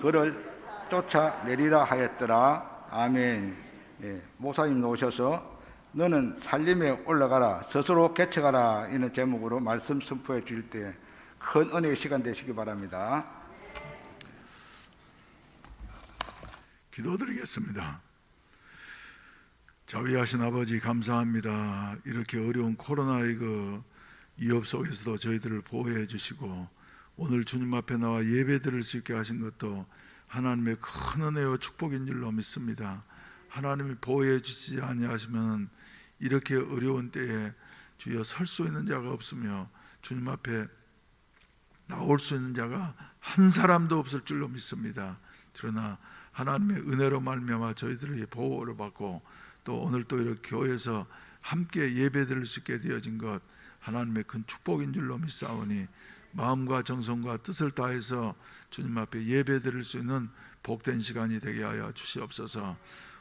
그를 쫓아내리라 하였더라. 아멘. 목사님 오셔서 너는 살림에 올라가라, 스스로 개척하라, 이런 제목으로 말씀 선포해 주실 때 큰 은혜의 시간 되시기 바랍니다. 기도드리겠습니다. 자비하신 아버지, 감사합니다. 이렇게 어려운 코로나의 그 위협 속에서도 저희들을 보호해 주시고 오늘 주님 앞에 나와 예배드릴 수 있게 하신 것도 하나님의 큰 은혜와 축복인 줄로 믿습니다. 하나님이 보호해 주시지 아니하시면 이렇게 어려운 때에 주여 설 수 있는 자가 없으며 주님 앞에 나올 수 있는 자가 한 사람도 없을 줄로 믿습니다. 그러나 하나님의 은혜로 말미암아 저희들의 보호를 받고 또 오늘 또 이렇게 교회에서 함께 예배드릴 수 있게 되어진 것 하나님의 큰 축복인 줄로 믿사오니 마음과 정성과 뜻을 다해서 주님 앞에 예배드릴 수 있는 복된 시간이 되게 하여 주시옵소서.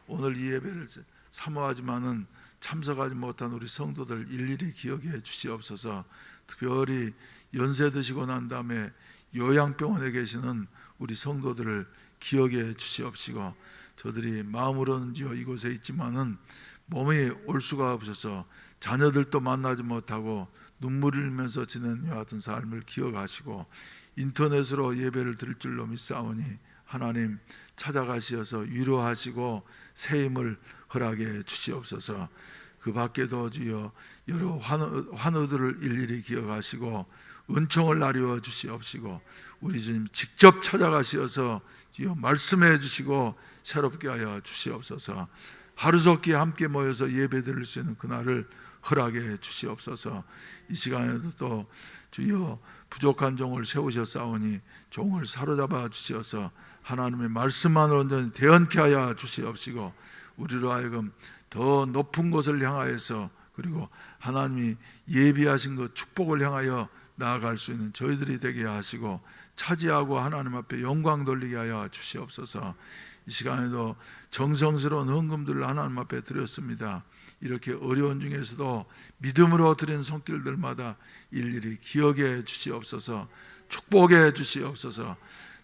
오늘 이 예배를 사모하지만은 참석하지 못한 우리 성도들 일일이 기억해 주시옵소서. 특별히 연세 드시고 난 다음에 요양병원에 계시는 우리 성도들을 기억해 주시옵시고, 저들이 마음으로는지요 이곳에 있지만은 몸이 올 수가 없어서 자녀들도 만나지 못하고 눈물을 흘리면서 지내는 이와 같은 삶을 기억하시고 인터넷으로 예배를 드릴 줄로 믿사오니 하나님 찾아가시어서 위로하시고 새 힘을 허락해 주시옵소서. 그 밖에도 주여 여러 환우들을 일일이 기억하시고 은총을 나누어 주시옵시고 우리 주님 직접 찾아가시어서 주여 말씀해 주시고 새롭게 하여 주시옵소서. 하루속히 함께 모여서 예배드릴 수 있는 그날을 허락해 주시옵소서. 이 시간에도 또 주여 부족한 종을 세우셨사오니 종을 사로잡아 주시어서 하나님의 말씀만으로 온전히 대언케 하여 주시옵시고 우리로 하여금 더 높은 곳을 향하여서 그리고 하나님이 예비하신 그 축복을 향하여 나아갈 수 있는 저희들이 되게 하시고 차지하고 하나님 앞에 영광 돌리게 하여 주시옵소서. 이 시간에도 정성스러운 헌금들을 하나님 앞에 드렸습니다. 이렇게 어려운 중에서도 믿음으로 드린 손길들마다 일일이 기억해 주시옵소서. 축복해 주시옵소서.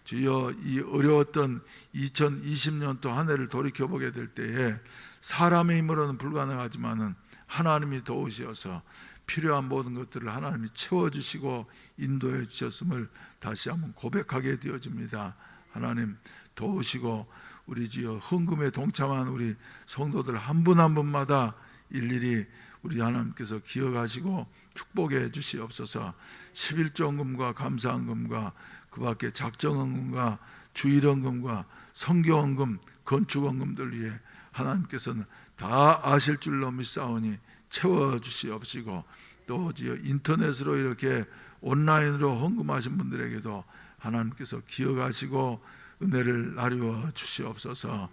주여 이 어려웠던 2020년도 한 해를 돌이켜보게 될 때에 사람의 힘으로는 불가능하지만은 하나님이 도우시어서 필요한 모든 것들을 하나님이 채워주시고 인도해 주셨음을 다시 한번 고백하게 되어집니다. 하나님 도우시고 우리 주여 헌금에 동참한 우리 성도들 한 분 한 분마다 일일이 우리 하나님께서 기억하시고 축복해 주시옵소서. 11조헌금과 감사헌금과 그 밖에 작정헌금과 주일헌금과 성교헌금, 건축헌금들 위해 하나님께서는 다 아실 줄로 믿사오니 채워주시옵시고 또 인터넷으로 이렇게 온라인으로 헌금하신 분들에게도 하나님께서 기억하시고 은혜를 나누어 주시옵소서.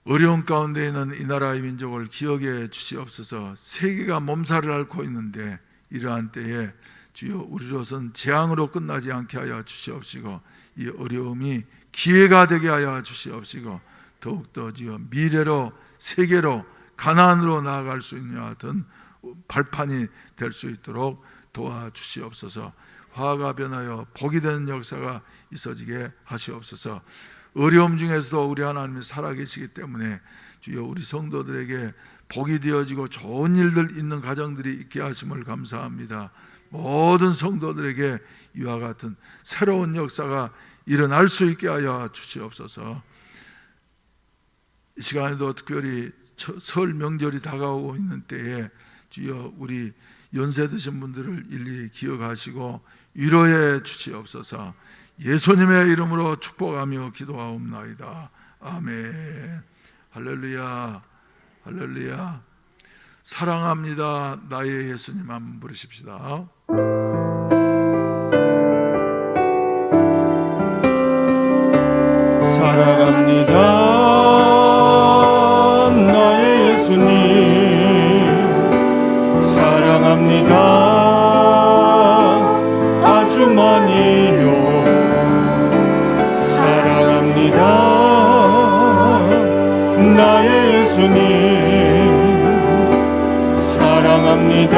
어려운 가운데 있는 이 나라의 민족을 기억해 주시옵소서. 세계가 몸살을 앓고 있는데 이러한 때에 주여 우리로서는 재앙으로 끝나지 않게 하여 주시옵시고 이 어려움이 기회가 되게 하여 주시옵시고 더욱더 주여 미래로 세계로 가나안으로 나아갈 수 있는 하여튼 발판이 될 수 있도록 도와주시옵소서. 화가 변하여 복이 되는 역사가 있어지게 하시옵소서. 어려움 중에서도 우리 하나님이 살아계시기 때문에 주여 우리 성도들에게 복이 되어지고 좋은 일들 있는 가정들이 있게 하심을 감사합니다. 모든 성도들에게 이와 같은 새로운 역사가 일어날 수 있게 하여 주시옵소서. 이 시간에도 특별히 설 명절이 다가오고 있는 때에 주여 우리 연세 드신 분들을 일일이 기억하시고 위로해 주시옵소서. 예수님의 이름으로 축복하며 기도하옵나이다. 아멘. 할렐루야, 할렐루야. 사랑합니다 나의 예수님 한번 부르십시다. 사랑합니다 나의 예수님, 사랑합니다 아주 많이요. 사랑합니다 나의 예수님, 사랑합니다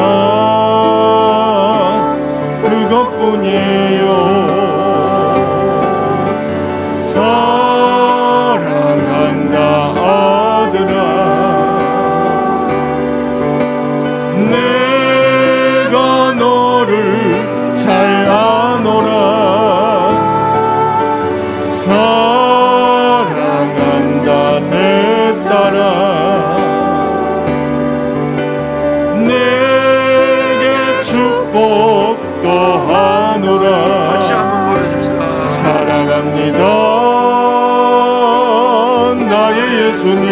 그것뿐이에요. 사랑합니다. 나의 예수님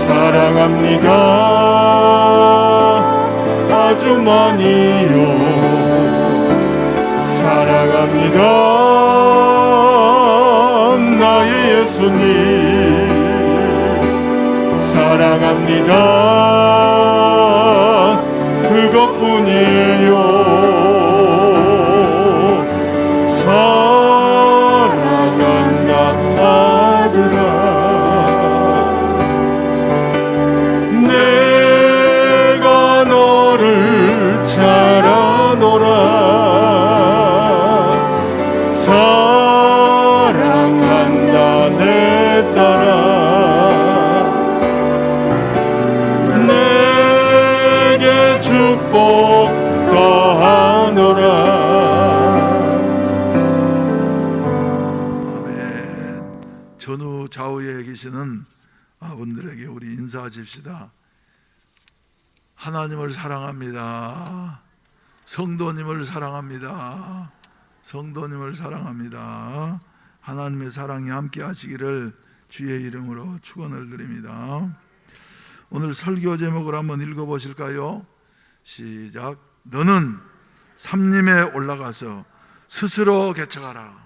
사랑합니다. 아주 많이요. 사랑합니다. 나의 예수님 사랑합니다. 그것뿐이에요. 사랑한다 아들아. 내가 너를 잘 아노라. 사랑한다 내 딸아. 내게 축복 더하노라. 아멘. 전후 좌우에 계시는 분들에게 우리 인사하십시다. 하나님을 사랑합니다. 성도님을 사랑합니다. 성도님을 사랑합니다. 하나님의 사랑이 함께 하시기를 주의 이름으로 축원을 드립니다. 오늘 설교 제목을 한번 읽어보실까요? 시작. 너는 삼림에 올라가서 스스로 개척하라.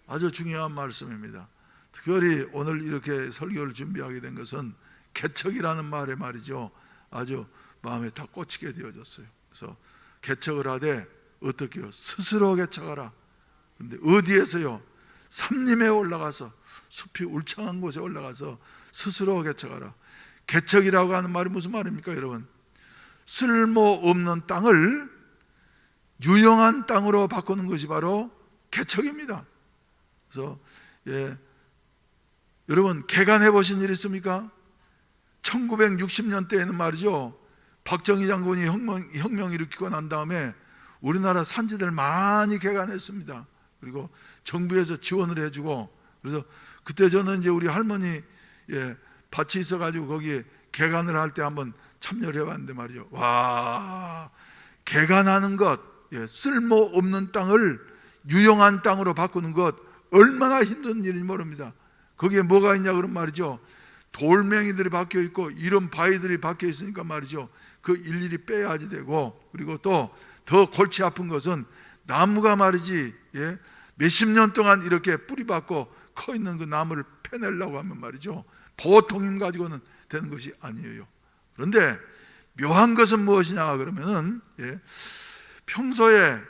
아주 중요한 말씀입니다. 특별히 오늘 이렇게 설교를 준비하게 된 것은 개척이라는 말에 말이죠. 아주 마음에 다 꽂히게 되어졌어요. 그래서 개척을 하되 어떻게요? 스스로 개척하라. 그런데 어디에서요? 삼림에 올라가서, 숲이 울창한 곳에 올라가서 스스로 개척하라. 개척이라고 하는 말이 무슨 말입니까, 여러분? 쓸모없는 땅을 유용한 땅으로 바꾸는 것이 바로 개척입니다. 그래서 여러분 개간해 보신 일 있습니까? 1960년대에는 말이죠, 박정희 장군이 혁명 일으키고 난 다음에 우리나라 산지들 많이 개간했습니다. 그리고 정부에서 지원을 해주고, 그래서 그때 저는 이제 우리 할머니 밭이 있어가지고 거기에 개간을 할 때 한번 참여를 해봤는데 말이죠. 와, 개간하는 것, 쓸모없는 땅을 유용한 땅으로 바꾸는 것 얼마나 힘든 일인지 모릅니다. 거기에 뭐가 있냐 그런 말이죠. 돌멩이들이 박혀 있고 이런 바위들이 박혀 있으니까 말이죠. 그 일일이 빼야지 되고, 그리고 또 더 골치 아픈 것은 나무가 말이지, 몇십 년 동안 이렇게 뿌리 박고 커 있는 그 나무를 패내려고 하면 말이죠, 보통 힘 가지고는 되는 것이 아니에요. 그런데 묘한 것은 무엇이냐 그러면은 평소에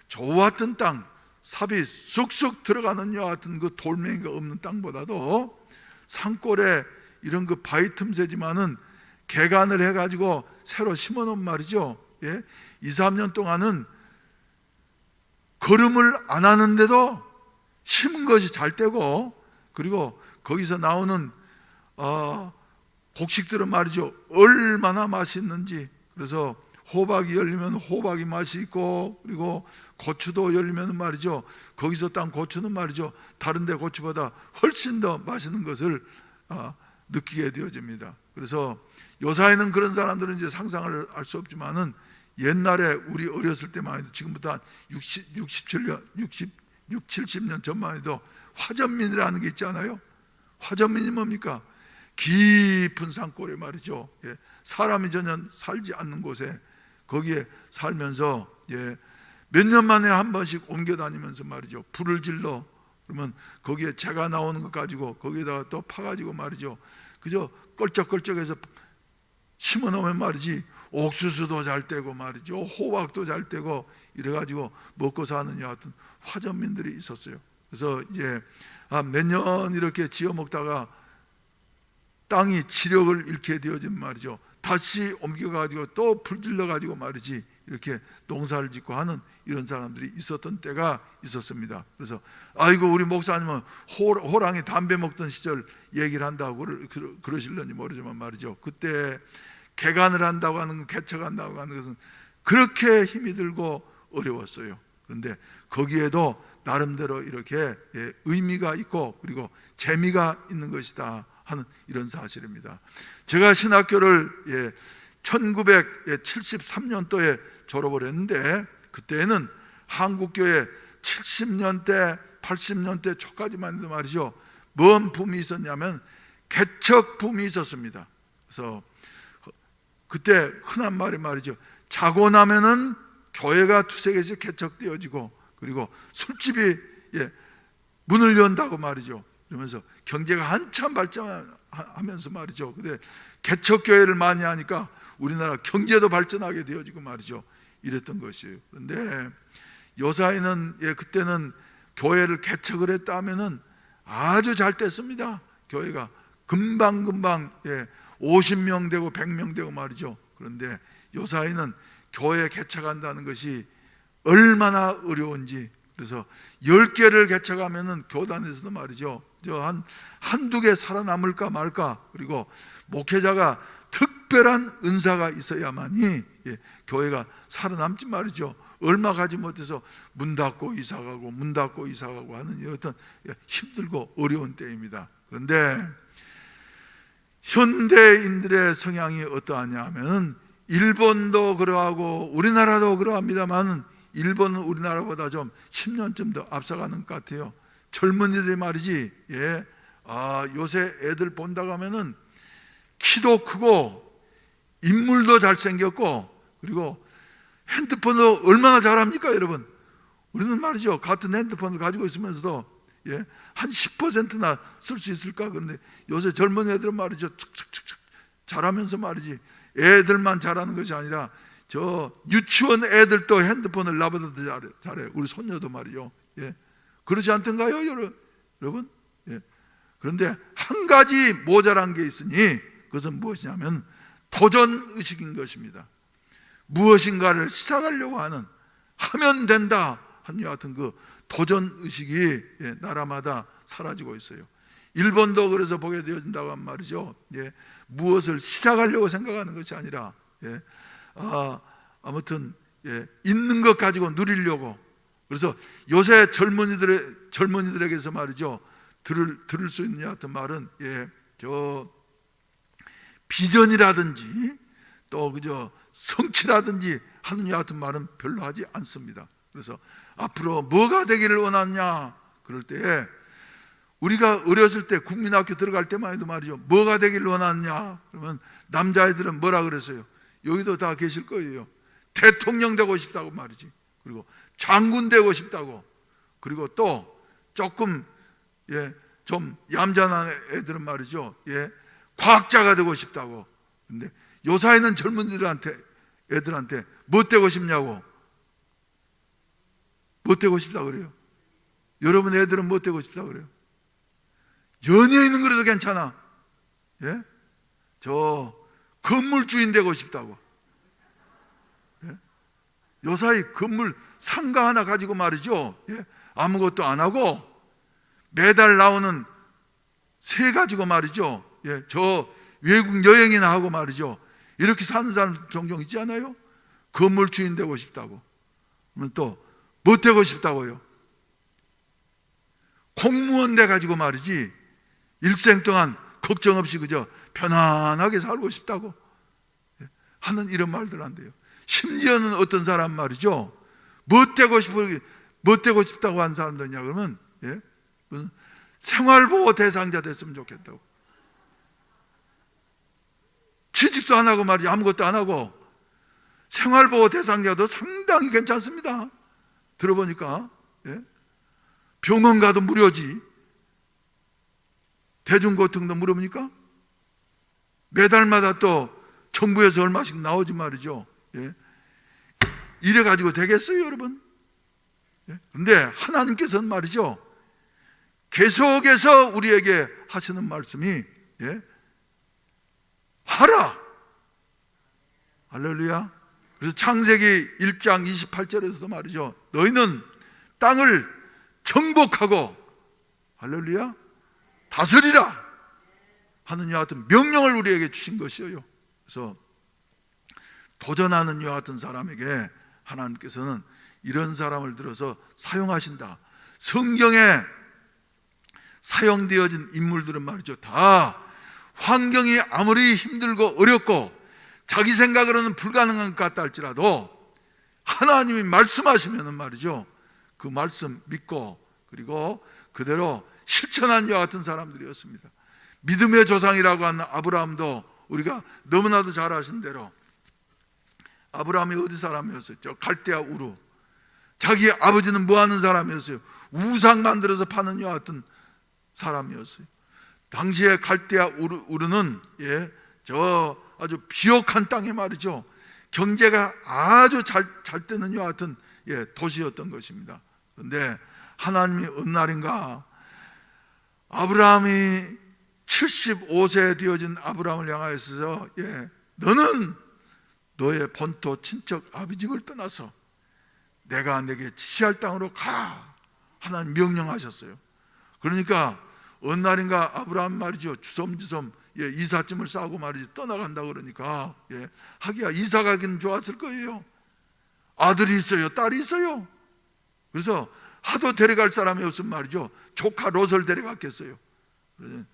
좋았던 땅, 삽이 쑥쑥 들어가는 여 같은 그 돌멩이가 없는 땅보다도 산골에 이런 그 바위 틈새지만은 개간을 해가지고 새로 심어놓은 말이죠. 2, 3년 동안은 거름을 안 하는데도 심은 것이 잘 되고, 그리고 거기서 나오는 곡식들은 말이죠, 얼마나 맛있는지. 그래서 호박이 열리면 호박이 맛이 있고, 그리고 고추도 열리면 말이죠, 거기서 딴 고추는 말이죠, 다른 데 고추보다 훨씬 더 맛있는 것을 느끼게 되어집니다. 그래서 요사이는 그런 사람들은 이제 상상을 할 수 없지만은 옛날에 우리 어렸을 때만 해도, 지금부터 한 70년 전만 해도 화전민이라는 게 있잖아요. 화전민이 뭡니까? 깊은 산골에 말이죠, 사람이 전혀 살지 않는 곳에 거기에 살면서 몇 년 만에 한 번씩 옮겨 다니면서 말이죠, 불을 질러, 그러면 거기에 재가 나오는 것 가지고 거기에다가 또 파가지고 말이죠, 그저 껄쩍껄쩍해서 심어 놓으면 말이지 옥수수도 잘 되고 말이죠, 호박도 잘 되고 이래가지고 먹고 사는 여하튼 화전민들이 있었어요. 그래서 이제 몇 년 이렇게 지어 먹다가 땅이 지력을 잃게 되어진 말이죠, 다시 옮겨가지고 또 불질러가지고 말이지 이렇게 농사를 짓고 하는 이런 사람들이 있었던 때가 있었습니다. 그래서 아이고 우리 목사님은 호랑이 담배 먹던 시절 얘기를 한다고 그러실런지 모르지만 말이죠, 그때 개간을 한다고 하는 것, 개척한다고 하는 것은 그렇게 힘이 들고 어려웠어요. 그런데 거기에도 나름대로 이렇게 의미가 있고 그리고 재미가 있는 것이다 하는 이런 사실입니다. 제가 신학교를 1973년도에 졸업을 했는데, 그때는 한국교회 70년대 80년대 초까지만 해도 말이죠, 뭔 붐이 있었냐면 개척 붐이 있었습니다. 그래서 그때 흔한 말이 말이죠, 자고 나면은 교회가 두세 개씩 개척되어지고, 그리고 술집이 문을 연다고 말이죠. 그러면서 경제가 한참 발전하면서 말이죠, 근데 개척교회를 많이 하니까 우리나라 경제도 발전하게 되어지고 말이죠, 이랬던 것이에요. 그런데 요사이는 그때는 교회를 개척을 했다 하면은 아주 잘 됐습니다. 교회가 금방금방 50명 되고 100명 되고 말이죠. 그런데 요사이는 교회 개척한다는 것이 얼마나 어려운지, 그래서 10개를 개척하면은 교단에서도 말이죠, 한두 개 살아남을까 말까, 그리고 목회자가 특별한 은사가 있어야만이 교회가 살아남지 말이죠. 얼마 가지 못해서 문 닫고 이사가고 문 닫고 이사가고 하는 어떤 힘들고 어려운 때입니다. 그런데 현대인들의 성향이 어떠하냐 하면, 일본도 그러하고 우리나라도 그러합니다만 일본은 우리나라보다 좀 10년쯤 더 앞서가는 것 같아요. 젊은이들이 말이지, 요새 애들 본다고 하면은 키도 크고 인물도 잘생겼고, 그리고 핸드폰도 얼마나 잘합니까 여러분? 우리는 말이죠, 같은 핸드폰을 가지고 있으면서도 한 10%나 쓸 수 있을까? 그런데 요새 젊은 애들은 말이죠, 척척척척 잘하면서 말이지, 애들만 잘하는 것이 아니라 저 유치원 애들도 핸드폰을 나보다 더 잘해요. 우리 손녀도 말이죠. 그렇지 않던가요 여러분? 그런데 한 가지 모자란 게 있으니 그것은 무엇이냐면 도전의식인 것입니다. 무엇인가를 시작하려고 하면 된다 하는 것 같은 그 도전의식이 나라마다 사라지고 있어요. 일본도 그래서 보게 되어진다고 하면 말이죠, 무엇을 시작하려고 생각하는 것이 아니라 아무튼 있는 것 가지고 누리려고. 그래서 요새 젊은이들에게서 말이죠, 들을 수 있는 같은 말은 비전이라든지 또 그저 성취라든지 하는 같은 말은 별로 하지 않습니다. 그래서 앞으로 뭐가 되기를 원하냐 그럴 때에, 우리가 어렸을 때 국민학교 들어갈 때만 해도 말이죠, 뭐가 되기를 원하냐 그러면 남자애들은 뭐라 그랬어요? 여기도 다 계실 거예요. 대통령 되고 싶다고 말이지, 그리고 장군 되고 싶다고, 그리고 또 조금 좀 얌전한 애들은 말이죠, 과학자가 되고 싶다고. 근데 요사이는 애들한테 뭐 되고 싶냐고, 뭐 되고 싶다고 그래요? 여러분 애들은 뭐 되고 싶다고 그래요? 연예인은 그래도 괜찮아. 저 건물주인 되고 싶다고. 요사이 건물 상가 하나 가지고 말이죠, 아무것도 안 하고 매달 나오는 새 가지고 말이죠, 저 외국 여행이나 하고 말이죠, 이렇게 사는 사람 종종 있지 않아요? 건물주인 되고 싶다고. 그러면 또 뭐 되고 싶다고요? 공무원 돼 가지고 말이지, 일생 동안 걱정 없이 그저 편안하게 살고 싶다고 하는 이런 말들 한대요. 심지어는 어떤 사람 말이죠, 뭐 되고 싶다고 하는 사람도 있냐 그러면 생활보호 대상자 됐으면 좋겠다고. 취직도 안 하고 말이지, 아무것도 안 하고 생활보호 대상자도 상당히 괜찮습니다. 들어보니까 병원 가도 무료지, 대중고통도 무료입니까? 매달마다 또 정부에서 얼마씩 나오지 말이죠. 이래가지고 되겠어요 여러분? 그런데 하나님께서는 말이죠, 계속해서 우리에게 하시는 말씀이 하라. 할렐루야. 그래서 창세기 1장 28절에서도 말이죠, 너희는 땅을 정복하고 할렐루야 다스리라 하는 이와 같은 명령을 우리에게 주신 것이에요. 그래서 도전하는 이와 같은 사람에게 하나님께서는 이런 사람을 들어서 사용하신다. 성경에 사용되어진 인물들은 말이죠, 다 환경이 아무리 힘들고 어렵고 자기 생각으로는 불가능한 것 같다 할지라도 하나님이 말씀하시면 말이죠, 그 말씀 믿고 그리고 그대로 실천한 이와 같은 사람들이었습니다. 믿음의 조상이라고 하는 아브라함도 우리가 너무나도 잘 아신 대로 아브라함이 어디 사람이었어요? 저 갈대아 우르. 자기 아버지는 뭐 하는 사람이었어요? 우상 만들어서 파는 이와 같은 사람이었어요. 당시에 갈대아 우르는 저 아주 비옥한 땅에 말이죠, 경제가 아주 잘 되는 이와 같은 도시였던 것입니다. 그런데 하나님이 어느 날인가 아브라함이 75세 되어진 아브라함을 향하여서 너는 너의 본토 친척 아비집을 떠나서 내가 내게 지시할 땅으로 가라, 하나님 명령하셨어요. 그러니까 어느 날인가 아브라함 말이죠, 주섬주섬 이삿짐을 싸고 말이죠 떠나간다. 그러니까 하기야 이사 가기는 좋았을 거예요. 아들이 있어요, 딸이 있어요. 그래서 하도 데려갈 사람이 없으면 말이죠 조카 롯을 데려갔겠어요. 그래서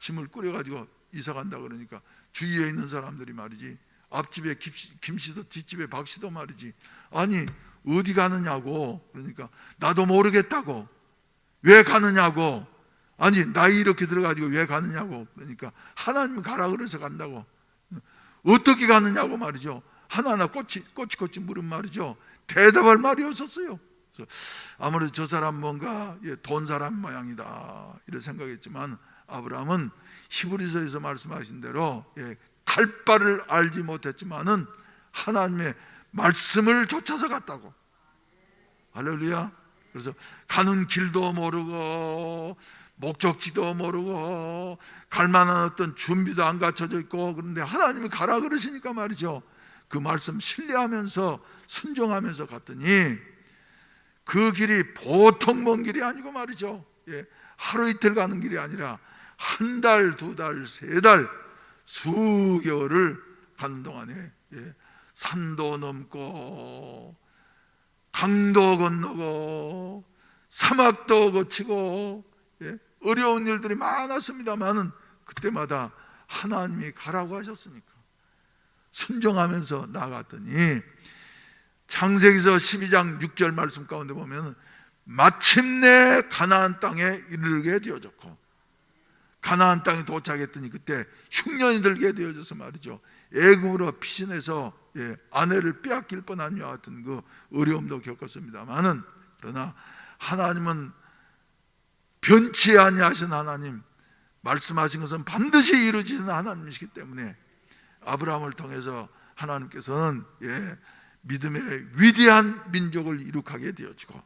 짐을 꾸려가지고 이사 간다. 그러니까 주위에 있는 사람들이 말이지, 앞집에 김씨도 뒷집에 박씨도 말이지, 아니 어디 가느냐고. 그러니까 나도 모르겠다고. 왜 가느냐고. 아니 나이 이렇게 들어가지고 왜 가느냐고. 그러니까 하나님 가라 그래서 간다고. 어떻게 가느냐고 말이죠. 하나하나 꼬치꼬치 물은 말이죠 대답할 말이 없었어요. 그래서 아무래도 저 사람 뭔가 돈 사람 모양이다 이런 생각했지만, 아브라함은 히브리서에서 말씀하신 대로 갈 바를 알지 못했지만은 하나님의 말씀을 쫓아서 갔다고. 할렐루야. 그래서 가는 길도 모르고 목적지도 모르고 갈 만한 어떤 준비도 안 갖춰져 있고, 그런데 하나님이 가라 그러시니까 말이죠 그 말씀 신뢰하면서 순종하면서 갔더니 그 길이 보통 먼 길이 아니고 말이죠 하루 이틀 가는 길이 아니라 한 달, 두 달, 세 달, 수개월을 가는 동안에 산도 넘고 강도 건너고 사막도 거치고 어려운 일들이 많았습니다만은 그때마다 하나님이 가라고 하셨으니까 순종하면서 나아갔더니 창세기서 12장 6절 말씀 가운데 보면 마침내 가나안 땅에 이르게 되어졌고, 가나안 땅에 도착했더니 그때 흉년이 들게 되어져서 말이죠 애굽으로 피신해서 아내를 빼앗길 뻔한 이와 같은 그 어려움도 겪었습니다만은, 그러나 하나님은 변치 아니하신 하나님, 말씀하신 것은 반드시 이루어지는 하나님이시기 때문에 아브라함을 통해서 하나님께서는 믿음의 위대한 민족을 이룩하게 되어지고,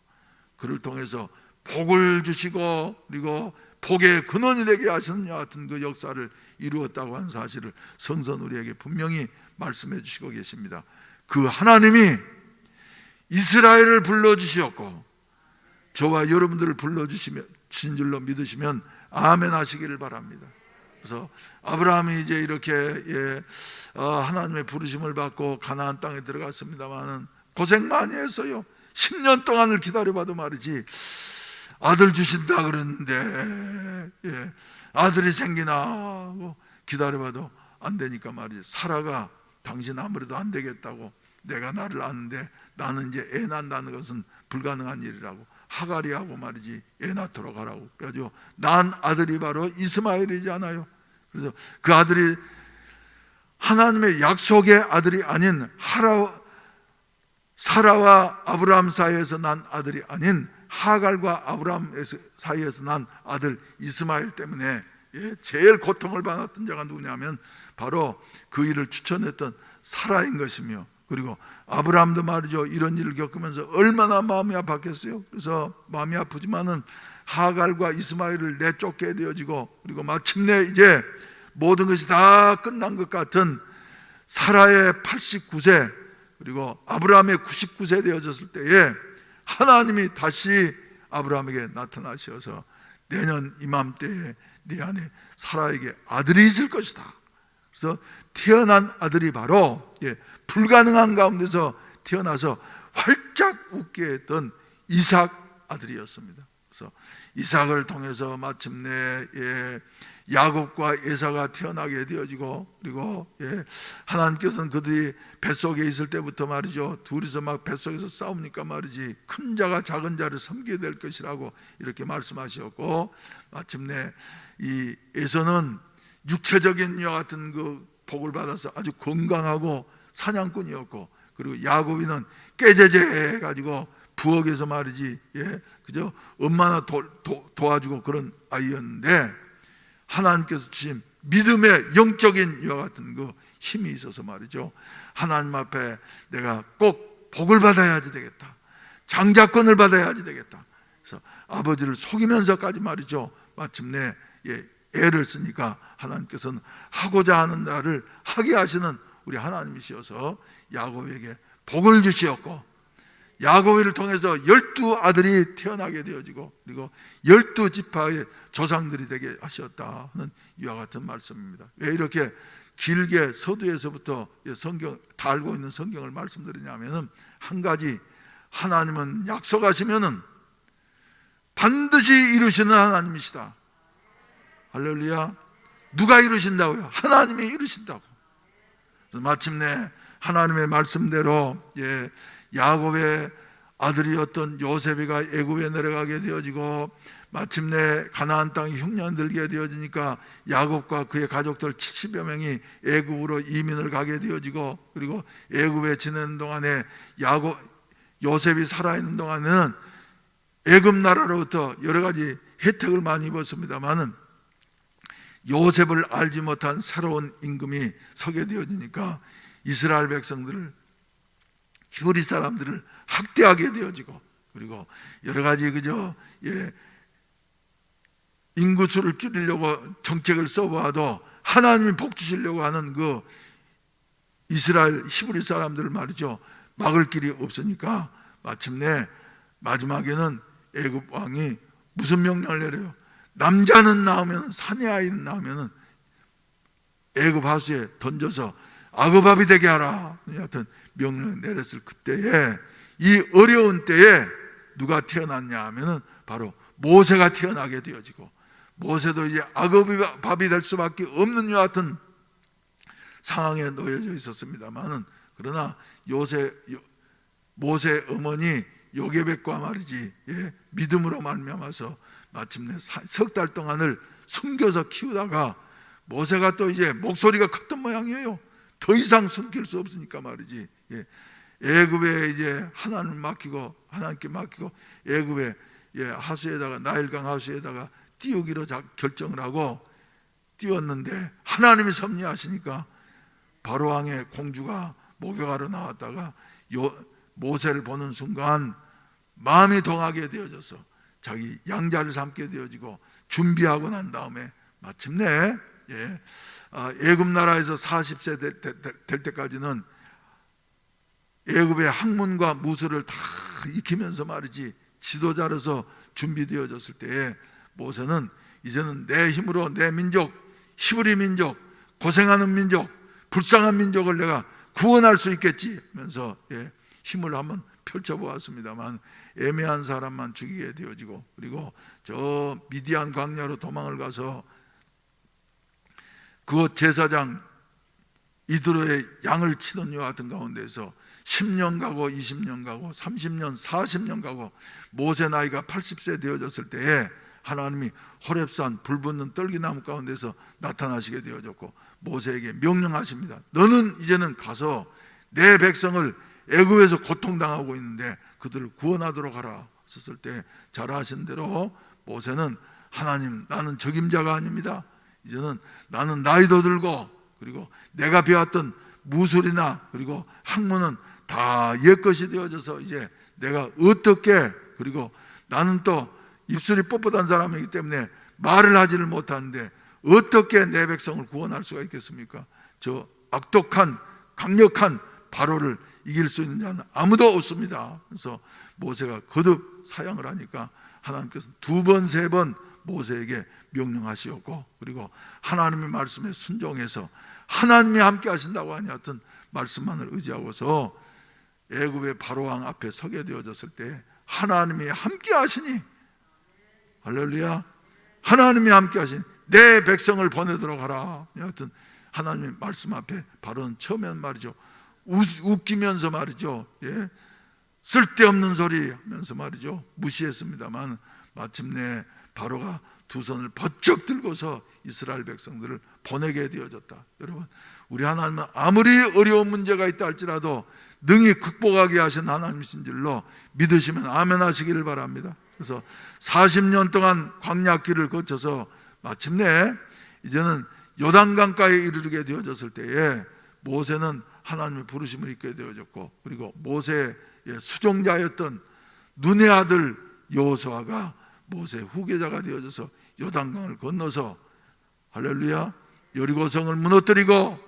그를 통해서 복을 주시고 그리고 복의 근원이 되게 하시는 이와 같은 그 역사를 이루었다고 하는 사실을 성선 우리에게 분명히 말씀해 주시고 계십니다. 그 하나님이 이스라엘을 불러주시었고 저와 여러분들을 불러주신 줄로 믿으시면 아멘 하시기를 바랍니다. 그래서 아브라함이 이제 이렇게 하나님의 부르심을 받고 가나안 땅에 들어갔습니다만 고생 많이 했어요. 10년 동안을 기다려봐도 말이지 아들 주신다 그랬는데 아들이 생기나 하고 기다려봐도 안 되니까 말이지, 사라가 당신 아무래도 안 되겠다고, 내가 나를 아는데 나는 이제 애 낳는다는 것은 불가능한 일이라고 하가리하고 말이지 애 낳도록 하라고. 그래가지고 난 아들이 바로 이스마엘이지 않아요. 그래서 그 아들이 하나님의 약속의 아들이 아닌 사라와 아브라함 사이에서 난 아들이 아닌 하갈과 아브라함 사이에서 난 아들 이스마엘 때문에 제일 고통을 받았던 자가 누구냐면 바로 그 일을 추천했던 사라인 것이며, 그리고 아브라함도 말이죠 이런 일을 겪으면서 얼마나 마음이 아팠겠어요. 그래서 마음이 아프지만은 하갈과 이스마엘을 내쫓게 되어지고, 그리고 마침내 이제 모든 것이 다 끝난 것 같은 사라의 89세 그리고 아브라함의 99세 되어졌을 때에 하나님이 다시 아브라함에게 나타나셔서 내년 이맘때에 네 안에 사라에게 아들이 있을 것이다. 그래서 태어난 아들이 바로 불가능한 가운데서 태어나서 활짝 웃게 했던 이삭 아들이었습니다. 그래서 이삭을 통해서 마침내 야곱과 에사가 태어나게 되어지고, 그리고 하나님께서는 그들이 뱃속에 있을 때부터 말이죠, 둘이서 막 뱃속에서 싸우니까 말이지 큰 자가 작은 자를 섬기게 될 것이라고 이렇게 말씀하셨고, 마침내 이 에서는 육체적인 이와 같은 그 복을 받아서 아주 건강하고 사냥꾼이었고, 그리고 야곱이는 깨제제 해가지고 부엌에서 말이지 그죠, 엄마나 도와주고 그런 아이였는데, 하나님께서 주신 믿음의 영적인 이와 같은 그 힘이 있어서 말이죠, 하나님 앞에 내가 꼭 복을 받아야지 되겠다, 장자권을 받아야지 되겠다, 그래서 아버지를 속이면서까지 말이죠, 마침내 애를 쓰니까 하나님께서는 하고자 하는 날을 하게 하시는 우리 하나님이시어서 야곱에게 복을 주시었고, 야곱을 통해서 12아들이 태어나게 되어지고, 그리고 12지파의 조상들이 되게 하셨다 하는 이와 같은 말씀입니다. 왜 이렇게 길게 서두에서부터 성경 다 알고 있는 성경을 말씀드리냐면은, 한 가지, 하나님은 약속하시면은 반드시 이루시는 하나님이시다. 할렐루야. 누가 이루신다고요? 하나님이 이루신다고. 마침내 하나님의 말씀대로 야곱의 아들이었던 요셉이가 애굽에 내려가게 되어지고, 마침내 가나안 땅이 흉년들게 되어지니까 야곱과 그의 가족들 70여 명이 애굽으로 이민을 가게 되어지고, 그리고 애굽에 지내는 동안에 요셉이 살아있는 동안에는 애굽 나라로부터 여러 가지 혜택을 많이 입었습니다만은 요셉을 알지 못한 새로운 임금이 서게 되어지니까 이스라엘 백성들을, 히브리 사람들을 학대하게 되어지고, 그리고 여러 가지 그저 인구수를 줄이려고 정책을 써봐도 하나님이 복 주시려고 하는 그 이스라엘 히브리 사람들을 말이죠, 막을 길이 없으니까 마침내 마지막에는 애굽 왕이 무슨 명령을 내려요? 남자는 낳으면, 사내 아이는 낳으면 애굽 하수에 던져서 아그밥이 되게 하라, 하여튼 명령을 내렸을 그때에, 이 어려운 때에 누가 태어났냐 하면은 바로 모세가 태어나게 되어지고, 모세도 이제 아그밥이 될 수밖에 없는 이와 같은 상황에 놓여져 있었습니다만은, 그러나 모세 어머니 요게벳과 말이지 믿음으로 말미암아서 마침내 석 달 동안을 숨겨서 키우다가, 모세가 또 이제 목소리가 컸던 모양이에요. 더 이상 숨길 수 없으니까 말이지 애굽에 이제 하나님께 맡기고 애굽에 하수에다가, 나일강 하수에다가 띄우기로 결정을 하고 띄웠는데, 하나님이 섭리하시니까 바로 왕의 공주가 목욕하러 나왔다가 모세를 보는 순간 마음이 동하게 되어져서 자기 양자를 삼게 되어지고, 준비하고 난 다음에 마침내 애굽 나라에서 40세 될 때까지는 애굽의 학문과 무술을 다 익히면서 말이지 지도자로서 준비되어졌을 때에, 모세는 이제는 내 힘으로 내 민족, 히브리 민족, 고생하는 민족, 불쌍한 민족을 내가 구원할 수 있겠지 하면서 힘을 한번 펼쳐보았습니다만, 애매한 사람만 죽이게 되어지고, 그리고 저 미디안 광야로 도망을 가서 그곳 제사장 이드로의 양을 치는 이와 같은 가운데서 10년 가고 20년 가고 30년 40년 가고, 모세 나이가 80세 되어졌을 때에 하나님이 호렙산 불 붙는 떨기나무 가운데서 나타나시게 되어졌고, 모세에게 명령하십니다. 너는 이제는 가서 내 백성을 애굽에서 고통당하고 있는데 그들을 구원하도록 하라 했을 때, 잘하신 대로 모세는, 하나님, 나는 적임자가 아닙니다. 이제는 나는 나이도 들고, 그리고 내가 배웠던 무술이나 그리고 학문은 다 옛것이 되어져서 이제 내가 어떻게, 그리고 나는 또 입술이 뻣뻣한 사람이기 때문에 말을 하지를 못하는데 어떻게 내 백성을 구원할 수가 있겠습니까? 저 악독한 강력한 바로를 이길 수 있는 자는 아무도 없습니다. 그래서 모세가 거듭 사양을 하니까 하나님께서 2번 3번 모세에게 명령하시었고, 그리고 하나님의 말씀에 순종해서 하나님이 함께 하신다고 하니 하여튼 말씀만을 의지하고서 애굽의 바로왕 앞에 서게 되어졌을 때 하나님이 함께 하시니 할렐루야. 하나님이 함께 하신 내 백성을 보내도록 하라. 여하튼 하나님의 말씀 앞에 바로는 처음엔 말이죠, 웃기면서 말이죠, 예, 쓸데없는 소리 하면서 말이죠, 무시했습니다만 마침내 바로가 두 손을 번쩍 들고서 이스라엘 백성들을 보내게 되어졌다. 여러분, 우리 하나님은 아무리 어려운 문제가 있다 할지라도 능히 극복하게 하신 하나님이신 줄로 믿으시면 아멘 하시기를 바랍니다. 그래서 40년 동안 광야길을 거쳐서 마침내 이제는 요단강가에 이르게 되어졌을 때에 모세는 하나님의 부르심을 입게 되어졌고, 그리고 모세의 수종자였던 눈의 아들 여호수아가 모세의 후계자가 되어져서 요단강을 건너서 할렐루야, 여리고성을 무너뜨리고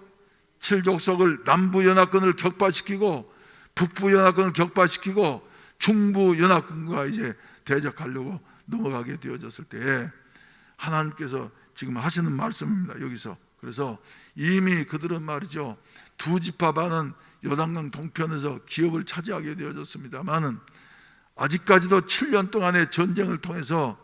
칠족속을 남부 연합군을 격파시키고 북부 연합군을 격파시키고 중부 연합군과 이제 대적하려고 넘어가게 되어졌을 때에 하나님께서 지금 하시는 말씀입니다. 여기서 그래서 이미 그들은 말이죠, 두 지파 반은 요단강 동편에서 기업을 차지하게 되어졌습니다만은 아직까지도 7년 동안의 전쟁을 통해서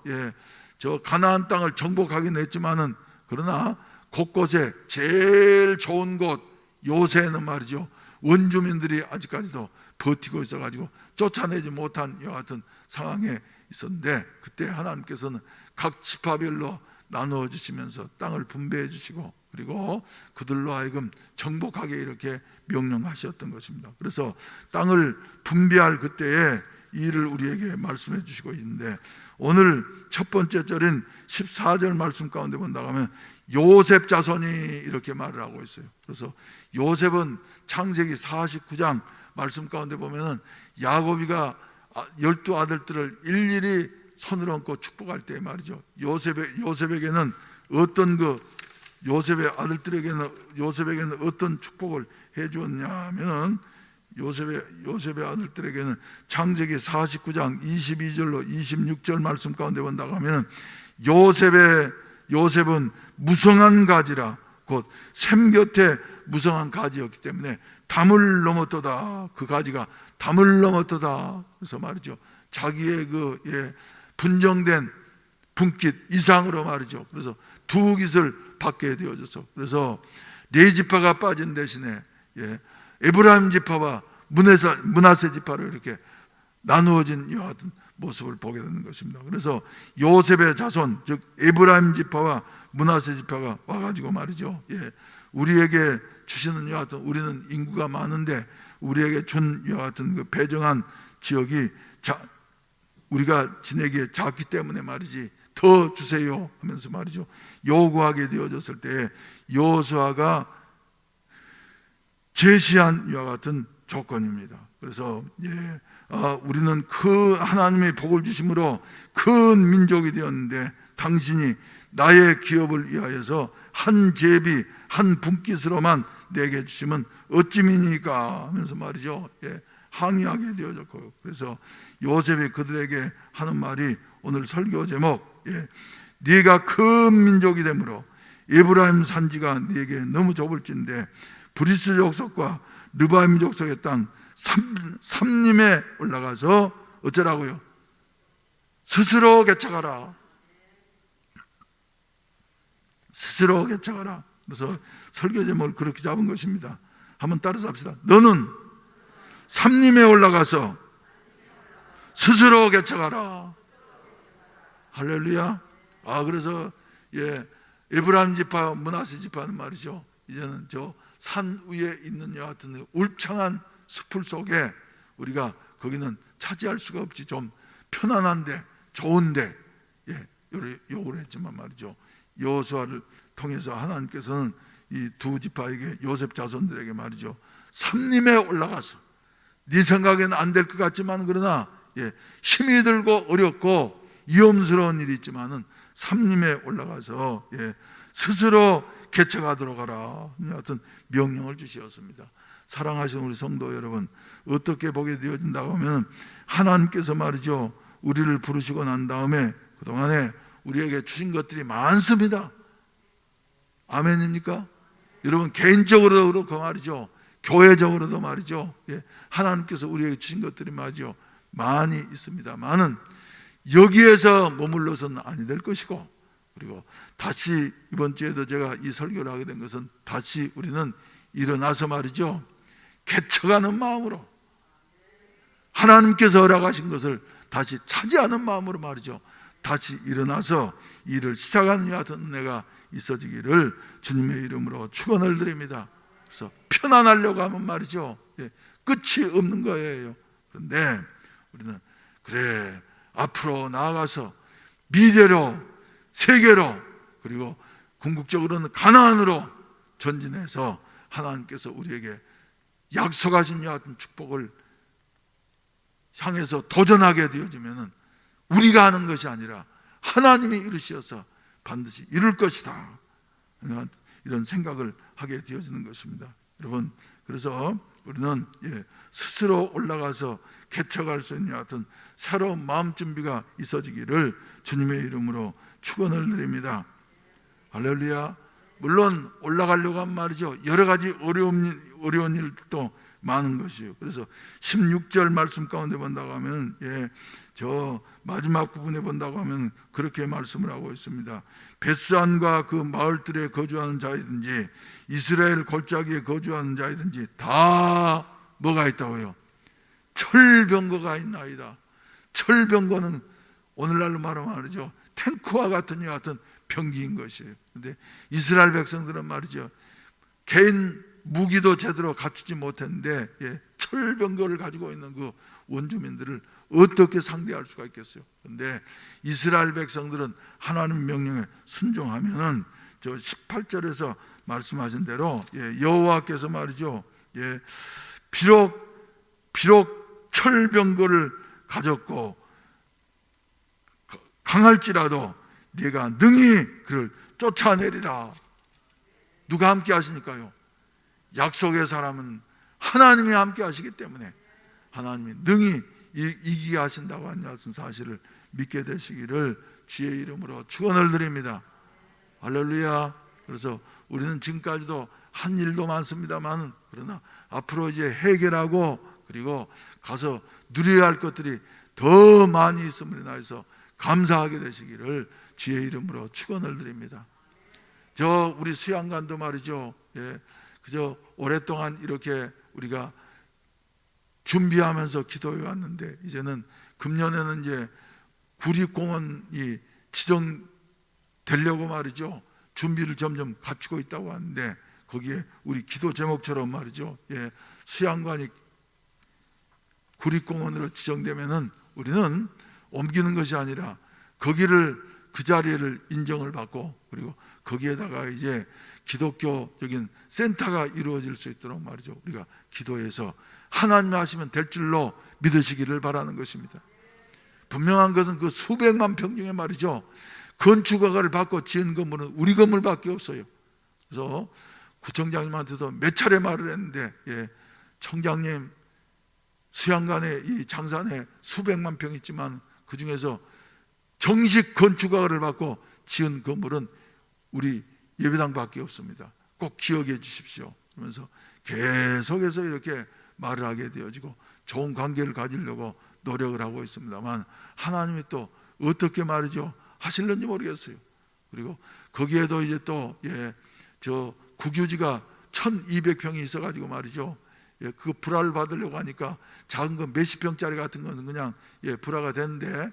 저 가나안 땅을 정복하긴 했지만은 그러나 곳곳에 제일 좋은 곳 요새는 말이죠, 원주민들이 아직까지도 버티고 있어가지고 쫓아내지 못한 이와 같은 상황에 있었는데, 그때 하나님께서는 각 지파별로 나누어 주시면서 땅을 분배해 주시고 그리고 그들로 하여금 정복하게 이렇게 명령하셨던 것입니다. 그래서 땅을 분배할 그때에 이 일을 우리에게 말씀해 주시고 있는데, 오늘 첫 번째 절인 14절 말씀 가운데 본다면 요셉 자손이 이렇게 말을 하고 있어요. 그래서 요셉은 창세기 49장 말씀 가운데 보면은 야곱이가 12아들들을 일일이 손을 얹고 축복할 때 말이죠, 요셉에게는 어떤 요셉의 아들들에게는 어떤 축복을 해 주었냐면은 요셉의 아들들에게는 창세기 49장 22절로 26절 말씀 가운데 본다고 하면 요셉은 무성한 가지라 곧 샘 곁에 무성한 가지였기 때문에 담을 넘었도다. 그 가지가 담을 넘었도다. 그래서 말이죠, 자기의 분정된 분깃 이상으로 말이죠, 그래서 두 깃을 받게 되어져서, 그래서 네 지파가 빠진 대신에 에브라임 지파와 므낫세 지파로 이렇게 나누어진 이와 같은 모습을 보게 되는 것입니다. 그래서 요셉의 자손, 즉 에브라임 지파와 므낫세 지파가 와가지고 말이죠, 우리에게 주시는 이와 같은, 우리는 인구가 많은데 우리에게 준 이와 같은 그 배정한 지역이 우리가 지내기에 작기 때문에 말이지 더 주세요 하면서 말이죠, 요구하게 되어졌을 때 여호수아가 제시한 이와 같은 조건입니다. 그래서 우리는 그 하나님의 복을 주심으로 큰 민족이 되었는데 당신이 나의 기업을 위하여서 한 제비 한 분깃으로만 내게 주시면 어찌미니까 하면서 말이죠, 항의하게 되어졌고, 그래서 요셉이 그들에게 하는 말이 오늘 설교 제목, 네가 큰 민족이 되므로 에브라임 산지가 네게 너무 좁을진데 브리스 족속과 르바임 족속의 땅 삼림에 올라가서 어쩌라고요? 스스로 개척하라. 스스로 개척하라. 그래서 설교 제목을 그렇게 잡은 것입니다. 한번 따라서 합시다. 너는 삼림에 올라가서 스스로 개척하라. 할렐루야. 그래서 에브라임 지파, 므낫세 지파는 말이죠, 이제는 저 산 위에 있는 여 같은 울창한 숲을 속에 우리가 거기는 차지할 수가 없지, 좀 편안한데 좋은데 요구를 했지만 말이죠, 여호수아를 통해서 하나님께서는 이 두 지파에게, 요셉 자손들에게 말이죠, 삼림에 올라가서 네 생각에는 안 될 것 같지만 그러나 힘이 들고 어렵고 위험스러운 일이 있지만은 삼림에 올라가서 스스로 개척하도록 하라. 하여튼 명령을 주시었습니다. 사랑하시는 우리 성도 여러분, 어떻게 보게 되어진다고 하면 하나님께서 말이죠, 우리를 부르시고 난 다음에 그동안에 우리에게 주신 것들이 많습니다. 아멘입니까? 여러분, 개인적으로도 그렇고 말이죠, 교회적으로도 말이죠, 하나님께서 우리에게 주신 것들이 말이죠 많이 있습니다만은 여기에서 머물러서는 아니 될 것이고, 그리고 다시 이번 주에도 제가 이 설교를 하게 된 것은 다시 우리는 일어나서 말이죠, 개척하는 마음으로 하나님께서 허락하신 것을 다시 차지하는 마음으로 말이죠, 다시 일어나서 일을 시작하는 이 같은 은혜가 있어지기를 주님의 이름으로 축원을 드립니다. 그래서 편안하려고 하면 말이죠, 끝이 없는 거예요. 그런데 우리는 그래, 앞으로 나아가서 미래로, 세계로, 그리고 궁극적으로는 가나안으로 전진해서 하나님께서 우리에게 약속하신 이 같은 축복을 향해서 도전하게 되어지면은 우리가 하는 것이 아니라 하나님이 이루시어서 반드시 이룰 것이다, 이런 생각을 하게 되어지는 것입니다. 여러분, 그래서 우리는 스스로 올라가서 개척할 수 있는 같은 새로운 마음 준비가 있어지기를 주님의 이름으로 축원을 드립니다. 할렐루야. 물론 올라가려고 하면 말이죠, 여러 가지 어려운 일도 많은 것이에요. 그래서 16절 말씀 가운데 본다고 하면, 저 마지막 부분에 본다고 하면 그렇게 말씀을 하고 있습니다. 베스안과 그 마을들에 거주하는 자이든지 이스라엘 골짜기에 거주하는 자이든지 다 뭐가 있다고요? 철병거가 있나이다. 철병거는 오늘날로 말하면 말이죠, 탱크와 같은 이 같은 병기인 것이에요. 그런데 이스라엘 백성들은 말이죠, 개인 무기도 제대로 갖추지 못했는데 철병거를 가지고 있는 그 원주민들을 어떻게 상대할 수가 있겠어요? 그런데 이스라엘 백성들은 하나님 명령에 순종하면은 저 18절에서 말씀하신 대로 여호와께서 말이죠, 비록 철병거를 가졌고 강할지라도 네가 능히 그를 쫓아내리라. 누가 함께 하시니까요? 약속의 사람은 하나님이 함께 하시기 때문에 하나님이 능히 이기게 하신다고 하는 사실을 믿게 되시기를 주의 이름으로 축원을 드립니다. 할렐루야. 그래서 우리는 지금까지도 한 일도 많습니다만, 그러나 앞으로 이제 해결하고 그리고 가서 누려야 할 것들이 더 많이 있음을 인하여서 감사하게 되시기를 주의 이름으로 축원을 드립니다. 저 우리 수양관도 말이죠, 그저 오랫동안 이렇게 우리가 준비하면서 기도해 왔는데, 이제는 금년에는 이제 구립공원이 지정되려고 말이죠, 준비를 점점 갖추고 있다고 하는데, 거기에 우리 기도 제목처럼 말이죠, 수양관이 구립공원으로 지정되면은 우리는 옮기는 것이 아니라 거기를, 그 자리를 인정을 받고, 그리고 거기에다가 이제 기독교적인 센터가 이루어질 수 있도록 말이죠, 우리가 기도해서 하나님이 하시면 될 줄로 믿으시기를 바라는 것입니다. 분명한 것은 그 수백만 평 중에 말이죠, 건축허가를 받고 지은 건물은 우리 건물밖에 없어요. 그래서 구청장님한테도 몇 차례 말을 했는데, 청장님, 수양관에 이 장산에 수백만 평 있지만 그 중에서 정식 건축허가를 받고 지은 건물은 우리 예배당밖에 없습니다. 꼭 기억해 주십시오. 그러면서 계속해서 이렇게 말을 하게 되어지고 좋은 관계를 가지려고 노력을 하고 있습니다만, 하나님이 또 어떻게 말이죠 하실는지 모르겠어요. 그리고 거기에도 이제 또 저 국유지가 1200평이 있어가지고 말이죠, 그 불화를 받으려고 하니까 작은 건 몇십 평짜리 같은 것은 그냥 불화가 되는데,